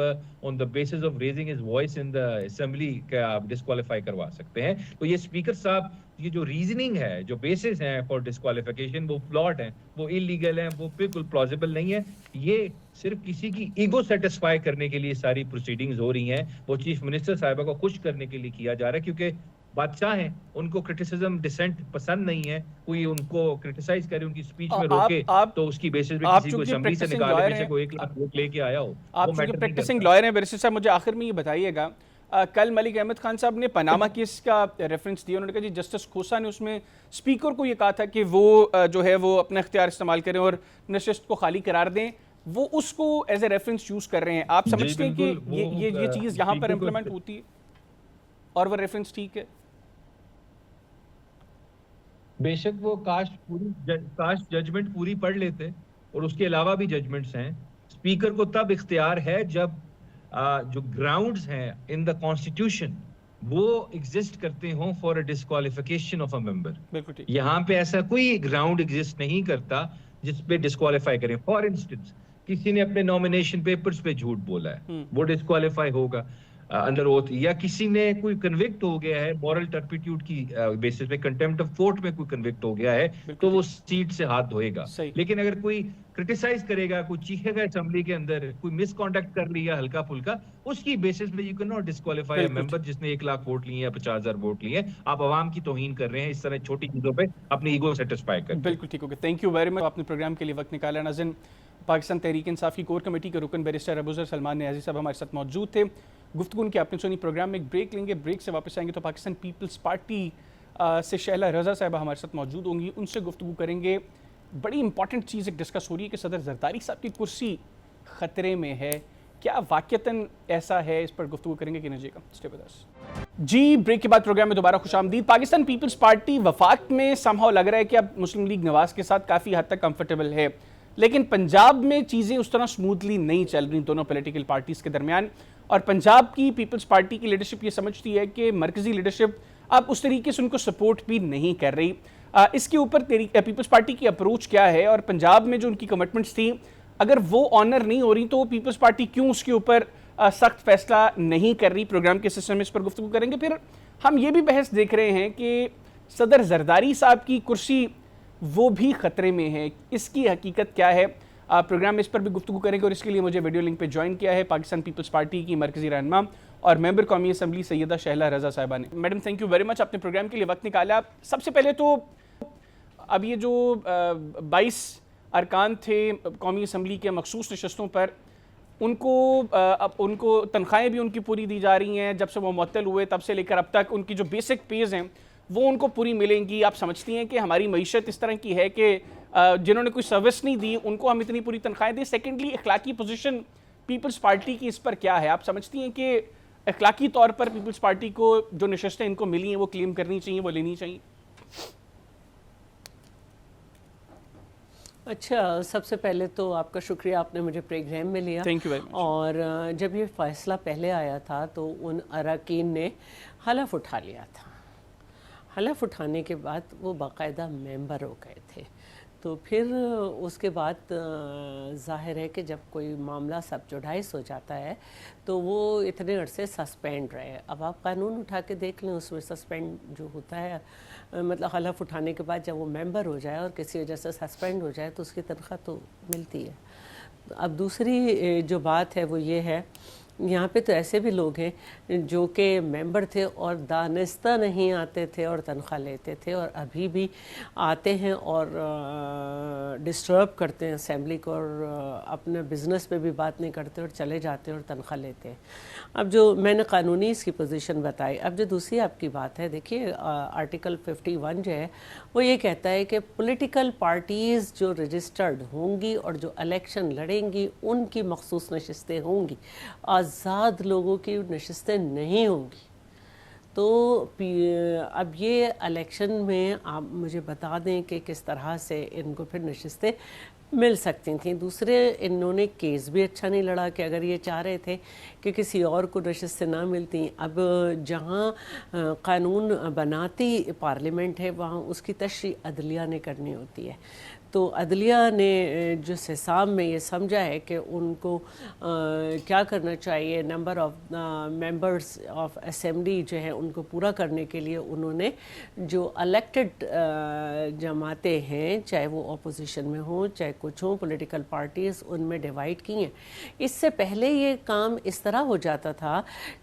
on the basis of raising his voice in the assembly का आप डिस्क्वालीफाई करवा सकते हैं। तो ये स्पीकर साहब, ये जो रीजनिंग है, जो बेसिस हैं फॉर डिस्क्वालिफिकेशन, वो फ्लॉट हैं, वो इलीगल हैं, वो बिल्कुल प्लॉजिबल नहीं है। ये सिर्फ किसी की ईगो सेटिस्फाई करने के लिए सारी प्रोसीडिंग्स हो रही हैं, वो चीफ मिनिस्टर साहिबा को खुश करने के लिए किया जा रहा है, क्योंकि बादशाह हैं, उनको क्रिटिसिज्म डिसेंट पसंद नहीं है। कोई उनको क्रिटिसाइज करे, उनकी स्पीच में रोके, तो उसकी बेसिस पे किसी को असेंबली से निकाले, जैसे कोई 1 लाख वोट लेके आया हो। आप चूंकि प्रैक्टिसिंग लॉयर हैं बैरिस्टर साहब, मुझे आखिर में ये बताइएगा, कल मलिक अहमद खान साहब ने पनामा केस का रेफरेंस दिया। उन्होंने कहा जी जस्टिस खोसा ने उसमें स्पीकर को ये कहा था कि वो जो है वो अपना इख्तियार इस्तेमाल करें और नशिस्त को खाली करार दें। वो उसको एज ए रेफरेंस यूज कर रहे हैं। आप समझते हैं कि ये चीज़ यहाँ पर इम्प्लीमेंट होती है और वो रेफरेंस ठीक है? बेशक वो काश जजमेंट पूरी पढ़ लेते, और उसके अलावा भी जजमेंट्स हैं। स्पीकर को तब इख्तियार है जब जो ग्राउंड्स हैं इन द कॉन्स्टिट्यूशन वो एग्जिस्ट करते हों for a disqualification of a member. यहाँ पे ऐसा कोई ग्राउंड एग्जिस्ट नहीं करता जिस पे डिस्क्वालीफाई करें। फॉर इंस्टेंस, किसी ने अपने नॉमिनेशन पेपर्स पे झूठ बोला है, वो डिस्क्वालीफाई होगा अंडर ओथ, या किसी ने कोई कन्विक्ट हो गया है मॉरल टर्पिट्यूड की बेसिस पे, कंटेम्प्ट ऑफ कोर्ट में कोई कन्विक्ट हो गया है, तो वो सीट से हाथ धोएगा। लेकिन अगर कोई क्रिटिसाइज करेगा, कोई चीखेगा असेंबली के अंदर, कोई मिसकॉन्डक्ट कर लिया हल्का फुल्का, उसकी बेसिस पे you can not disqualify a member जिसने 1 लाख वोट लिए या 50,000 वोट लिए। आप आवाम की तौहीन कर रहे हैं इस तरह छोटी चीजों पे अपनी ईगो सेटिस्फाई कर। बिल्कुल ठीक हो गया। थैंक यू वेरी मच, आपने प्रोग्राम के लिए वक्त निकाला। नाज़रीन, पाकिस्तान तहरीक इंसाफ की कोर कमेटी के रुकन बैरिस्टर अबूज़र सलमान नियाज़ी साहब हमारे साथ मौजूद थे। गुफ्तगू उनकी आपने सुनी। प्रोग्राम में एक ब्रेक लेंगे, ब्रेक से वापस आएंगे तो पाकिस्तान पीपल्स पार्टी से शहला रज़ा साहिबा हमारे साथ मौजूद होंगी, उनसे गुफ्तगू करेंगे। बड़ी इंपॉर्टेंट चीज़ एक डिस्कस हो रही है कि सदर जरदारी साहब की कुर्सी ख़तरे में है। क्या वाक़तन ऐसा है? इस पर गुफ्तगू करेंगे कि नजीका। Stay with us. जी, ब्रेक के बाद प्रोग्राम में दोबारा खुशामदीद। पाकिस्तान पीपल्स पार्टी वफाक में समहाउ लग रहा है कि अब मुस्लिम लीग नवाज के साथ काफ़ी हद तक कंफर्टेबल है, लेकिन पंजाब में चीज़ें उस तरह स्मूथली नहीं चल रही दोनों पॉलिटिकल पार्टीज़ के दरमियान। और पंजाब की पीपल्स पार्टी की लीडरशिप ये समझती है कि मरकजी लीडरशिप अब उस तरीके से उनको सपोर्ट भी नहीं कर रही। इसके ऊपर पीपल्स पार्टी की अप्रोच क्या है, और पंजाब में जो उनकी कमिटमेंट्स थी अगर वो ऑनर नहीं हो रही तो पीपल्स पार्टी क्यों उसके ऊपर सख्त फैसला नहीं कर रही? प्रोग्राम के सिस्टम में इस पर गुफ्तगू करेंगे। फिर हम ये भी बहस देख रहे हैं कि सदर जरदारी साहब की कुर्सी वो भी ख़तरे में है, इसकी हकीकत क्या है? प्रोग्राम में इस पर भी गुफ्तगू करेंगे, और इसके लिए मुझे वीडियो लिंक पे ज्वाइन किया है पाकिस्तान पीपल्स पार्टी की मरकजी रहनुमा और मेंबर कौमी असम्बली सैयदा शहला रज़ा साहिबा ने। Madam, thank you very much, आपने प्रोग्राम के लिए वक्त निकाला। सबसे पहले तो अब ये जो 22 अरकान थे कौमी असम्बली के मखसूस नशस्तों पर, उनको तनख्वाहें भी उनकी पूरी दी जा रही हैं। जब से वो मुअत्तल हुए तब से लेकर अब तक उनकी जो बेसिक पेज हैं वो उनको पूरी मिलेंगी। आप समझती हैं कि हमारी मईशत इस तरह की है कि जिन्होंने कोई सर्विस नहीं दी उनको हम इतनी पूरी तनख्वाहें दें? सेकेंडली, अखलाकी पोजीशन पीपल्स पार्टी की इस पर क्या है? आप समझती हैं कि अखलाकी तौर पर पीपल्स पार्टी को जो नशस्तें इनको मिली हैं वो क्लेम करनी चाहिए, वो लेनी चाहिए? अच्छा, सबसे पहले तो आपका शुक्रिया, आपने मुझे प्रोग्राम में लिया। Thank you very much. और जब ये फ़ैसला पहले आया था तो उन अरकान ने हलफ उठा लिया था। हलफ उठाने के बाद वो बाकायदा मेंबर हो गए थे। तो फिर उसके बाद ज़ाहिर है कि जब कोई मामला सब जुडाइस हो जाता है तो वो इतने अरसे सस्पेंड रहे। अब आप कानून उठा के देख लें, उसमें सस्पेंड जो होता है, मतलब हलफ उठाने के बाद जब वो मेंबर हो जाए और किसी वजह से सस्पेंड हो जाए तो उसकी तनख्वाह तो मिलती है। अब दूसरी जो बात है वो ये है, यहाँ पे तो ऐसे भी लोग हैं जो कि मेंबर थे और दानिस्ता नहीं आते थे और तनख्वाह लेते थे, और अभी भी आते हैं और डिस्टर्ब करते हैं असेंबली को, और अपने बिज़नेस पे भी बात नहीं करते और चले जाते हैं और तनख्वाह लेते हैं। अब जो मैंने कानूनी इसकी पोजीशन बताई, अब जो दूसरी आपकी बात है, देखिए आर्टिकल 51 जो है वो ये कहता है कि पॉलिटिकल पार्टीज़ जो रजिस्टर्ड होंगी और जो इलेक्शन लड़ेंगी उनकी मखसूस नशस्तें होंगी, आज़ाद लोगों की नशस्तें नहीं होंगी। तो अब ये इलेक्शन में आप मुझे बता दें कि किस तरह से इनको फिर नशिस्तें मिल सकती थी। दूसरे, इन्होंने केस भी अच्छा नहीं लड़ा कि अगर ये चाह रहे थे कि किसी और को नशिस्तें ना मिलती, अब जहाँ कानून बनाती पार्लियामेंट है वहाँ उसकी तशरीह अदलिया ने करनी होती है। तो अदलिया ने जिस हिसाब में ये समझा है कि उनको क्या करना चाहिए, number of members of assembly जो है उनको पूरा करने के लिए उन्होंने जो इलेक्टेड जमातें हैं, चाहे वो अपोजिशन में हों चाहे कुछ हों, पॉलिटिकल पार्टीज़, उनमें डिवाइड की हैं। इससे पहले ये काम इस तरह हो जाता था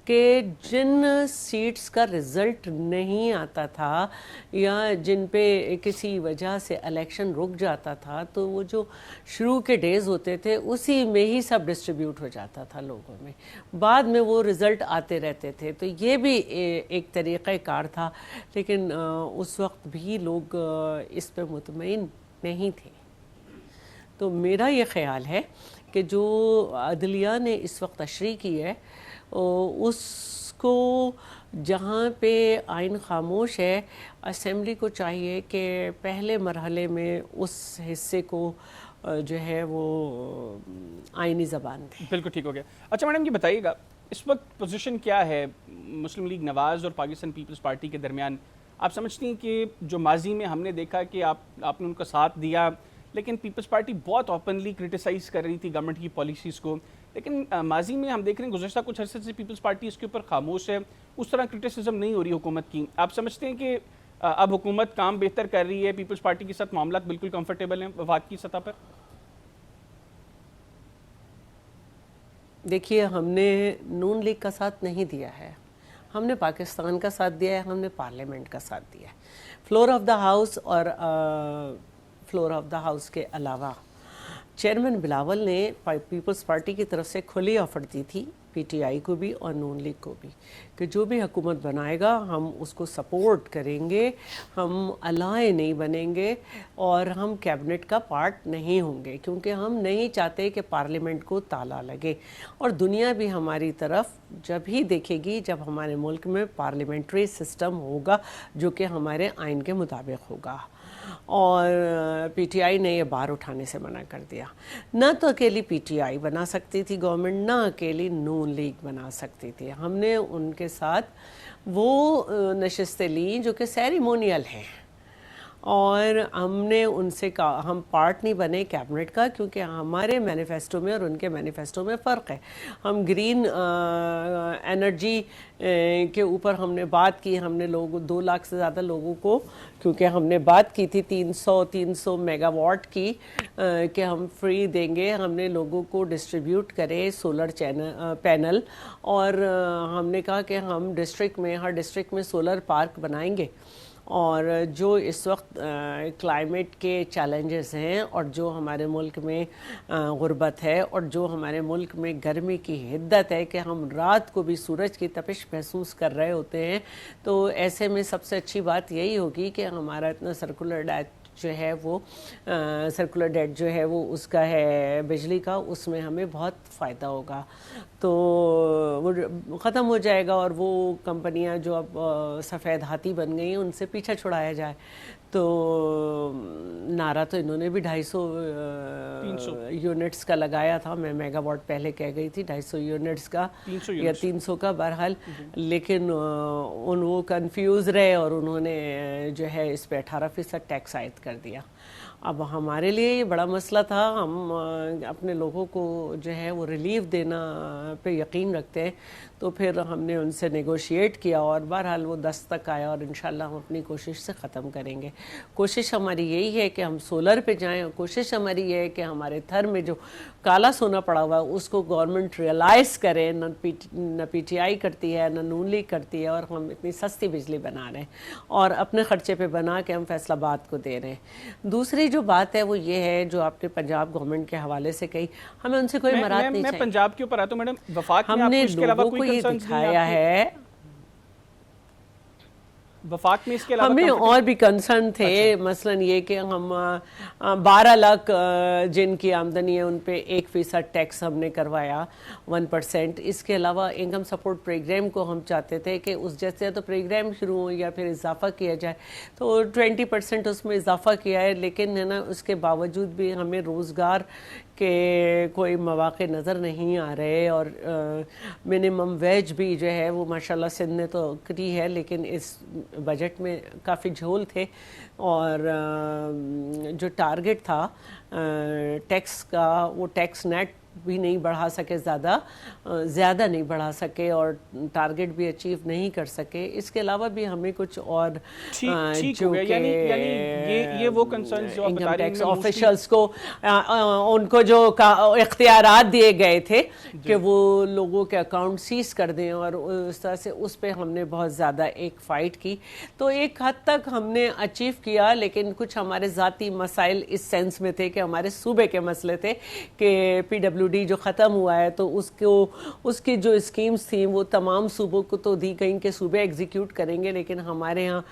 कि जिन सीट्स का रिज़ल्ट नहीं आता था या जिन पे किसी वजह से इलेक्शन रुक जाता था, तो वो जो शुरू के डेज होते थे उसी में ही सब डिस्ट्रीब्यूट हो जाता था लोगों में, बाद में वो रिज़ल्ट आते रहते थे। तो ये भी एक तरीक़ाकार था, लेकिन उस वक्त भी लोग इस पे मुतमईन नहीं थे। तो मेरा ये ख़्याल है कि जो अदलिया ने इस वक्त तशरीह की है उसको, जहाँ पे आइन खामोश है, असेंबली को चाहिए कि पहले मरहले में उस हिस्से को जो है वो आइनी ज़बान दें। बिल्कुल ठीक हो गया। अच्छा मैडम, ये बताइएगा इस वक्त पोजीशन क्या है मुस्लिम लीग नवाज़ और पाकिस्तान पीपल्स पार्टी के दरमियान? आप समझती हैं कि जो माजी में हमने देखा कि आपने उनका साथ दिया, लेकिन पीपल्स पार्टी बहुत ओपनली क्रिटिसाइज़ कर रही थी गवर्नमेंट की पॉलिसीज़ को, लेकिन माजी में हम देख रहे हैं गुज़श्ता कुछ अर्से से पीपल्स पार्टी इसके ऊपर खामोश है, उस तरह क्रिटिसिज्म नहीं हो रही हुकूमत की। आप समझते हैं कि अब हुकूमत काम बेहतर कर रही है, पीपल्स पार्टी के साथ मामला बिल्कुल कंफर्टेबल हैं वफाक की सतह पर? देखिए, हमने नून लीग का साथ नहीं दिया है, हमने पाकिस्तान का साथ दिया है, हमने पार्लियामेंट का साथ दिया है। फ्लोर ऑफ द हाउस और फ्लोर ऑफ द हाउस के अलावा चेयरमैन बिलावल ने पीपल्स पार्टी की तरफ से खुली ऑफर दी थी पीटीआई को भी और नून लीग को भी कि जो भी हुकूमत बनाएगा हम उसको सपोर्ट करेंगे, हम अलाए नहीं बनेंगे और हम कैबिनेट का पार्ट नहीं होंगे, क्योंकि हम नहीं चाहते कि पार्लियामेंट को ताला लगे। और दुनिया भी हमारी तरफ जब ही देखेगी जब हमारे मुल्क में पार्लियामेंट्री सिस्टम होगा जो कि हमारे आइन के मुताबिक होगा। और पीटीआई ने ये बार उठाने से मना कर दिया। ना तो अकेली पीटीआई बना सकती थी गवर्नमेंट, ना अकेली नून लीग बना सकती थी। हमने उनके साथ वो नशिस्तें ली जो कि सेरेमोनियल हैं और हमने उनसे कहा हम पार्ट नहीं बने कैबिनेट का, क्योंकि हमारे मैनिफेस्टो में और उनके मैनिफेस्टो में फ़र्क है। हम ग्रीन एनर्जी के ऊपर हमने बात की, हमने लोगों 2 लाख से ज़्यादा लोगों को, क्योंकि हमने बात की थी 300 मेगावाट की कि हम फ्री देंगे, हमने लोगों को डिस्ट्रीब्यूट करे सोलर पैनल और हमने कहा कि हम डिस्ट्रिक्ट में, हर डिस्ट्रिक्ट में सोलर पार्क बनाएंगे। और जो इस वक्त क्लाइमेट के चैलेंजेस हैं और जो हमारे मुल्क में गुर्बत है और जो हमारे मुल्क में गर्मी की हिद्दत है कि हम रात को भी सूरज की तपिश महसूस कर रहे होते हैं, तो ऐसे में सबसे अच्छी बात यही होगी कि हमारा इतना सर्कुलर डेट जो है वो सर्कुलर डेट जो है वो उसका है बिजली का, उसमें हमें बहुत फ़ायदा होगा। तो वो ख़त्म हो जाएगा और वो कंपनियां जो अब सफ़ेद हाथी बन गई हैं उनसे पीछा छुड़ाया जाए। तो नारा तो इन्होंने भी 250 यूनिट्स का लगाया था, मैं मेगावाट पहले कह गई थी, 250 यूनिट्स का 300 या 300 का बहरहाल, लेकिन वो कंफ्यूज रहे और उन्होंने जो है इस पे 18% टैक्स आयद कर दिया। अब हमारे लिए ये बड़ा मसला था, हम अपने लोगों को जो है वो रिलीफ देना पे यकीन रखते हैं, तो फिर हमने उनसे नेगोशिएट किया और बहरहाल वो 10 तक आया और इंशाल्लाह हम अपनी कोशिश से ख़त्म करेंगे। कोशिश हमारी यही है कि हम सोलर पे जाएं, कोशिश हमारी ये है कि हमारे थर में जो काला सोना पड़ा हुआ है उसको गवर्नमेंट रियलाइज़ करे, न पीटीआई करती है न नून लीग करती है, और हम इतनी सस्ती बिजली बना रहे हैं और अपने ख़र्चे पर बना के हम फैसलाबाद को दे रहे हैं। दूसरी जो बात है वो ये है जो आपने पंजाब गवर्नमेंट के हवाले से कही, हमें उनसे कोई मराद नहीं चाहिए। मैं पंजाब के ऊपर आता हूं मैडम, वफाक में हमने आपको इसके अलावा लोगों कोई को ये कंसर्न्स नहीं दिखाया है। वफाक में इसके अलावा हमें और भी कंसर्न थे। मसलन ये कि हम 12 लाख जिनकी आमदनी है उन पे 1% टैक्स हमने करवाया, 1%। इसके अलावा इनकम सपोर्ट प्रोग्राम को हम चाहते थे कि उस जैसे तो प्रोग्राम शुरू हो या फिर इजाफा किया जाए, तो 20% उसमें इजाफा किया है, लेकिन है ना उसके बावजूद भी हमें रोज़गार के कोई मौक़े नज़र नहीं आ रहे। और मिनिमम वेज भी जो है वो माशाल्लाह सिंध ने तो करी है, लेकिन इस बजट में काफ़ी झोल थे। और जो टारगेट था टैक्स का, वो टैक्स नेट भी नहीं बढ़ा सके, ज़्यादा नहीं बढ़ा सके और टारगेट भी अचीव नहीं कर सके। इसके अलावा भी हमें कुछ और ठीक हो गया, यानी ये वो कंसर्न्स जो आप बता रहे हैं, टैक्स ऑफिशियल्स को उनको जो इख्तियारात दिए गए थे कि वो लोगों के अकाउंट सीज कर दें, और उस तरह से उस पर हमने बहुत ज़्यादा एक फ़ाइट की। तो एक हद तक हमने अचीव किया, लेकिन कुछ हमारे ज़ाती मसाइल इस सेंस में थे कि हमारे सूबे के मसले थे कि PWD जो ख़त्म हुआ है तो उसकी जो स्कीम्स थी वो तमाम सूबों को तो दी गई कि सूबे एग्जीक्यूट करेंगे, लेकिन हमारे यहाँ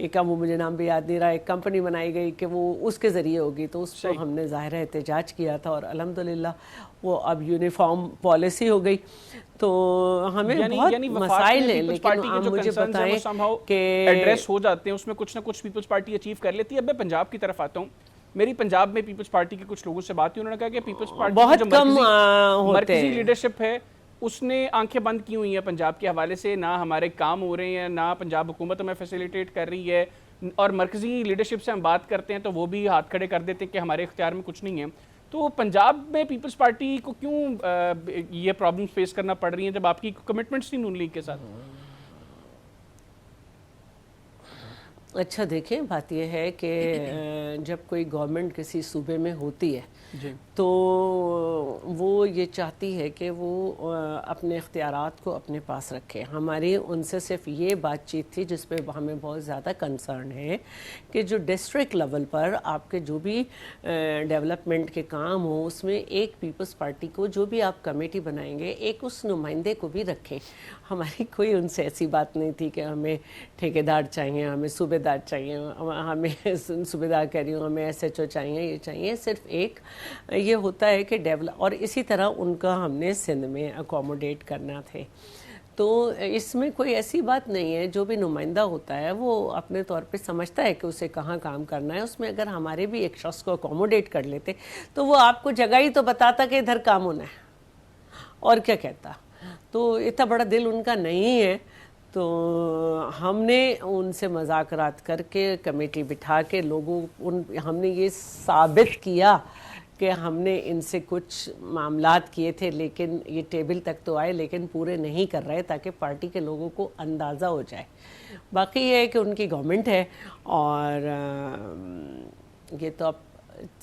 एक वो मुझे नाम भी याद नहीं रहा, एक कंपनी बनाई गई कि वो उसके ज़रिए होगी, तो उस पर हमने ज़ाहिर एहतजाज किया था और अल्हम्दुलिल्लाह वो अब यूनिफॉर्म पॉलिसी हो गई। तो हमें बहुत मसाइल हैं, लेकिन आप मुझे बताएं कि एड्रेस हो जाते हैं, उसमें कुछ ना कुछ पीपल्स पार्टी अचीव कर लेती है। अब मैं पंजाब की तरफ आता हूँ। मेरी पंजाब में पीपल्स पार्टी के कुछ लोगों से बात हुई, उन्होंने कहा कि पीपल्स पार्टी बहुत जो कम मरकजी लीडरशिप है उसने आंखें बंद की हुई हैं पंजाब के हवाले से, ना हमारे काम हो रहे हैं, ना पंजाब हुकूमत हमें फैसिलिटेट कर रही है, और मरकजी लीडरशिप से हम बात करते हैं तो वो भी हाथ खड़े कर देते हैं कि हमारे इख्तियार में कुछ नहीं है। तो पंजाब में पीपल्स पार्टी को क्यों ये प्रॉब्लम फेस करना पड़ रही है जब आपकी कमिटमेंट्स थी नून लीग के साथ? अच्छा देखें, बात यह है कि जब कोई गवर्नमेंट किसी सूबे में होती है तो वो ये चाहती है कि वो अपने इख्तियारात को अपने पास रखे। हमारी उनसे सिर्फ ये बातचीत थी जिस पे हमें बहुत ज़्यादा कंसर्न है कि जो डिस्ट्रिक्ट लेवल पर आपके जो भी डेवलपमेंट के काम हो उसमें एक पीपल्स पार्टी को जो भी आप कमेटी बनाएंगे एक उस नुमाइंदे को भी रखें। हमारी कोई उनसे ऐसी बात नहीं थी कि हमें ठेकेदार चाहिए, हमें सूबेदार चाहिए, हमें सूबेदार कह रही हूँ, हमें SHO चाहिए, ये चाहिए। सिर्फ एक ये होता है कि डेवलप, और इसी तरह उनका हमने सिंध में अकोमोडेट करना थे। तो इसमें कोई ऐसी बात नहीं है, जो भी नुमाइंदा होता है वो अपने तौर पे समझता है कि उसे कहाँ काम करना है। उसमें अगर हमारे भी एक शख्स को अकोमोडेट कर लेते तो वो आपको जगह ही तो बताता कि इधर काम होना है, और क्या कहता। तो इतना बड़ा दिल उनका नहीं है। तो हमने उनसे मज़ाकरात करके कमेटी बिठा के हमने ये साबित किया कि हमने इनसे कुछ मामलात किए थे, लेकिन ये टेबल तक तो आए लेकिन पूरे नहीं कर रहे, ताकि पार्टी के लोगों को अंदाज़ा हो जाए। बाकी ये है कि उनकी गवर्नमेंट है, और ये तो अब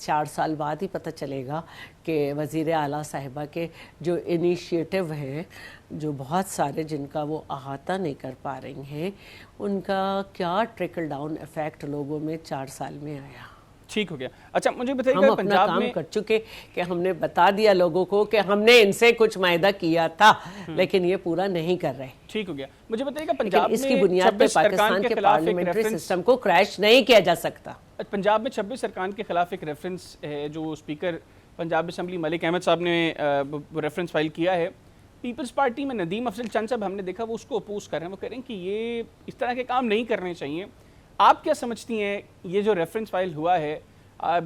4 साल बाद ही पता चलेगा कि वज़ीर आला साहिबा के जो इनिशिएटिव हैं, जो बहुत सारे जिनका वो अहाता नहीं कर पा रही हैं, उनका क्या ट्रिकल डाउन इफ़ेक्ट लोगों में 4 साल में आया। ठीक हो गया। अच्छा मुझे बताइए, हम अपना काम कर चुके कि हमने बता दिया लोगों को कि हमने इनसे कुछ मायदा किया था, लेकिन ये पूरा नहीं कर रहे। ठीक हो गया। मुझे बताइएगा, पंजाब में इसकी बुनियाद पे पाकिस्तान के पार्लियामेंट्री सिस्टम को क्रैश नहीं किया जा सकता। पंजाब में 26 अरकान के खिलाफ एक रेफरेंस है जो स्पीकर पंजाब असेंबली मलिक अहमद साहब ने रेफरेंस फाइल किया है। पीपल्स पार्टी में नदीम अफजल चंद साहब हमने देखा वो उसको अपोज कर रहे हैं, वो कह रहे हैं कि ये इस तरह के काम नहीं करने चाहिए। आप क्या समझती हैं, ये जो रेफरेंस फाइल हुआ है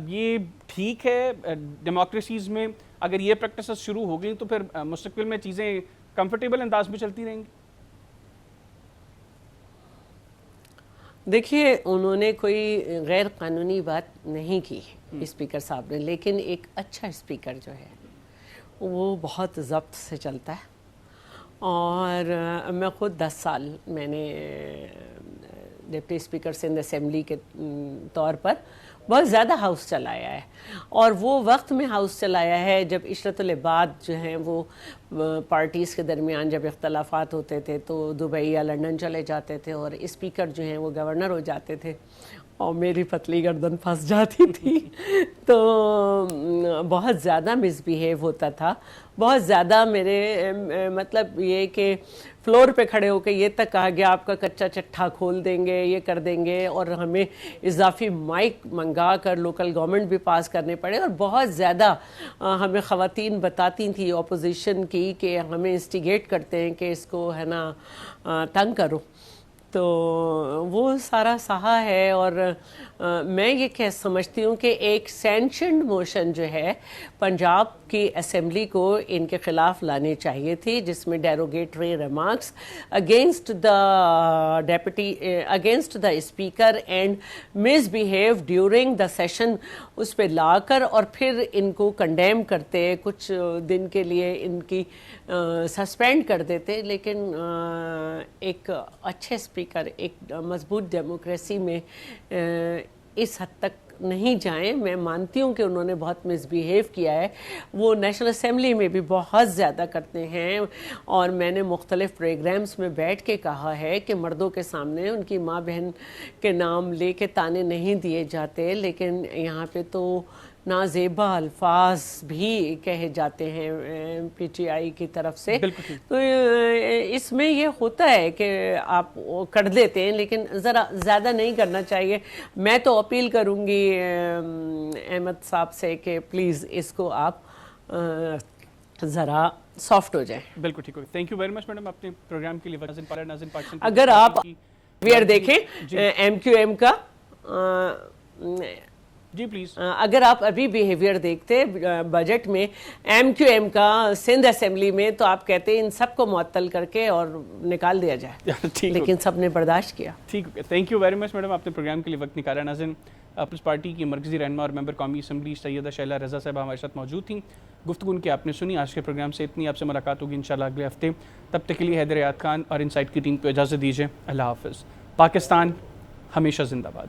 ये ठीक है? डेमोक्रेसीज़ में अगर ये प्रैक्टिस शुरू हो गई तो फिर मुस्तकबिल में चीज़ें कंफर्टेबल अंदाज में चलती रहेंगी? देखिए, उन्होंने कोई गैर कानूनी बात नहीं की स्पीकर साहब ने, लेकिन एक अच्छा स्पीकर जो है वो बहुत ज़ब्त से चलता है। और मैं ख़ुद 10 साल मैंने डिप्टी स्पीकर सिंध असेंबली के तौर पर बहुत ज़्यादा हाउस चलाया है, और वो वक्त में हाउस चलाया है जब इशरतुल इबाद जो हैं वो पार्टीज़ के दरमियान जब इख्तलाफात होते थे तो दुबई या लंदन चले जाते थे, और स्पीकर जो हैं वो गवर्नर हो जाते थे, और मेरी पतली गर्दन फंस जाती थी। तो बहुत ज़्यादा मिसबिहेव होता था, बहुत ज़्यादा मेरे मतलब ये कि फ्लोर पे खड़े होकर ये तक कहा गया आपका कच्चा चट्ठा खोल देंगे, ये कर देंगे, और हमें इजाफी माइक मंगा कर लोकल गवर्नमेंट भी पास करने पड़े। और बहुत ज़्यादा हमें ख़वातीन बताती थी ऑपोजिशन की कि हमें इंस्टिगेट करते हैं कि इसको है ना तंग करो। तो वो सारा सहा है। और मैं ये कह समझती हूँ कि एक सैंक्शन्ड मोशन जो है पंजाब की असेंबली को इनके ख़िलाफ़ लानी चाहिए थी, जिसमें derogatory remarks against the deputy against the speaker and misbehave during the session उस पर लाकर और फिर इनको कंडेम करते, कुछ दिन के लिए इनकी सस्पेंड कर देते। लेकिन एक अच्छे स्पीकर एक मजबूत डेमोक्रेसी में इस हद तक नहीं जाएं। मैं मानती हूँ कि उन्होंने बहुत मिसबिहेव किया है, वो नेशनल असेंबली में भी बहुत ज़्यादा करते हैं। और मैंने मुख्तलिफ प्रोग्राम्स में बैठ के कहा है कि मर्दों के सामने उनकी माँ बहन के नाम लेके ताने नहीं दिए जाते, लेकिन यहाँ पे तो नाजेबा अल्फाज भी कहे जाते हैं पीटीआई की तरफ से। तो इसमें ये होता है कि आप कर देते हैं, लेकिन ज़रा ज़्यादा नहीं करना चाहिए। मैं तो अपील करूँगी अहमद साहब से कि प्लीज़ इसको आप ज़रा सॉफ्ट हो जाए। बिल्कुल ठीक हो। Thank you very much madam अपने प्रोग्राम के लिए। अगर आप वीआर देखें MQM का जी प्लीज, अगर आप अभी बिहेवियर देखते बजट में MQM का सिंध असेंबली में, तो आप कहते इन सबको मुअत्तल करके और निकाल दिया जाए। लेकिन सब ने बर्दाश्त किया। ठीक है। Thank you very much madam अपने प्रोग्राम के लिए वक्त निकाला। नाज़रीन, पीपल्स पार्टी की मरकज़ी रहनुमा और मेंबर कौमी असम्बली सैयदा शैला रज़ा साहब हमारे साथ मौजूद थी। गुफ्तगू उनकी आपने सुनी। आज के प्रोग्राम से इतनी, आपसे मुलाकात होगी इंशाल्लाह अगले हफ्ते। तब तक के लिए हैदर हयात खान और इनसाइट की टीम को इजाज़त दीजिए। अल्लाह हाफ़िज़। पाकिस्तान हमेशा जिंदाबाद।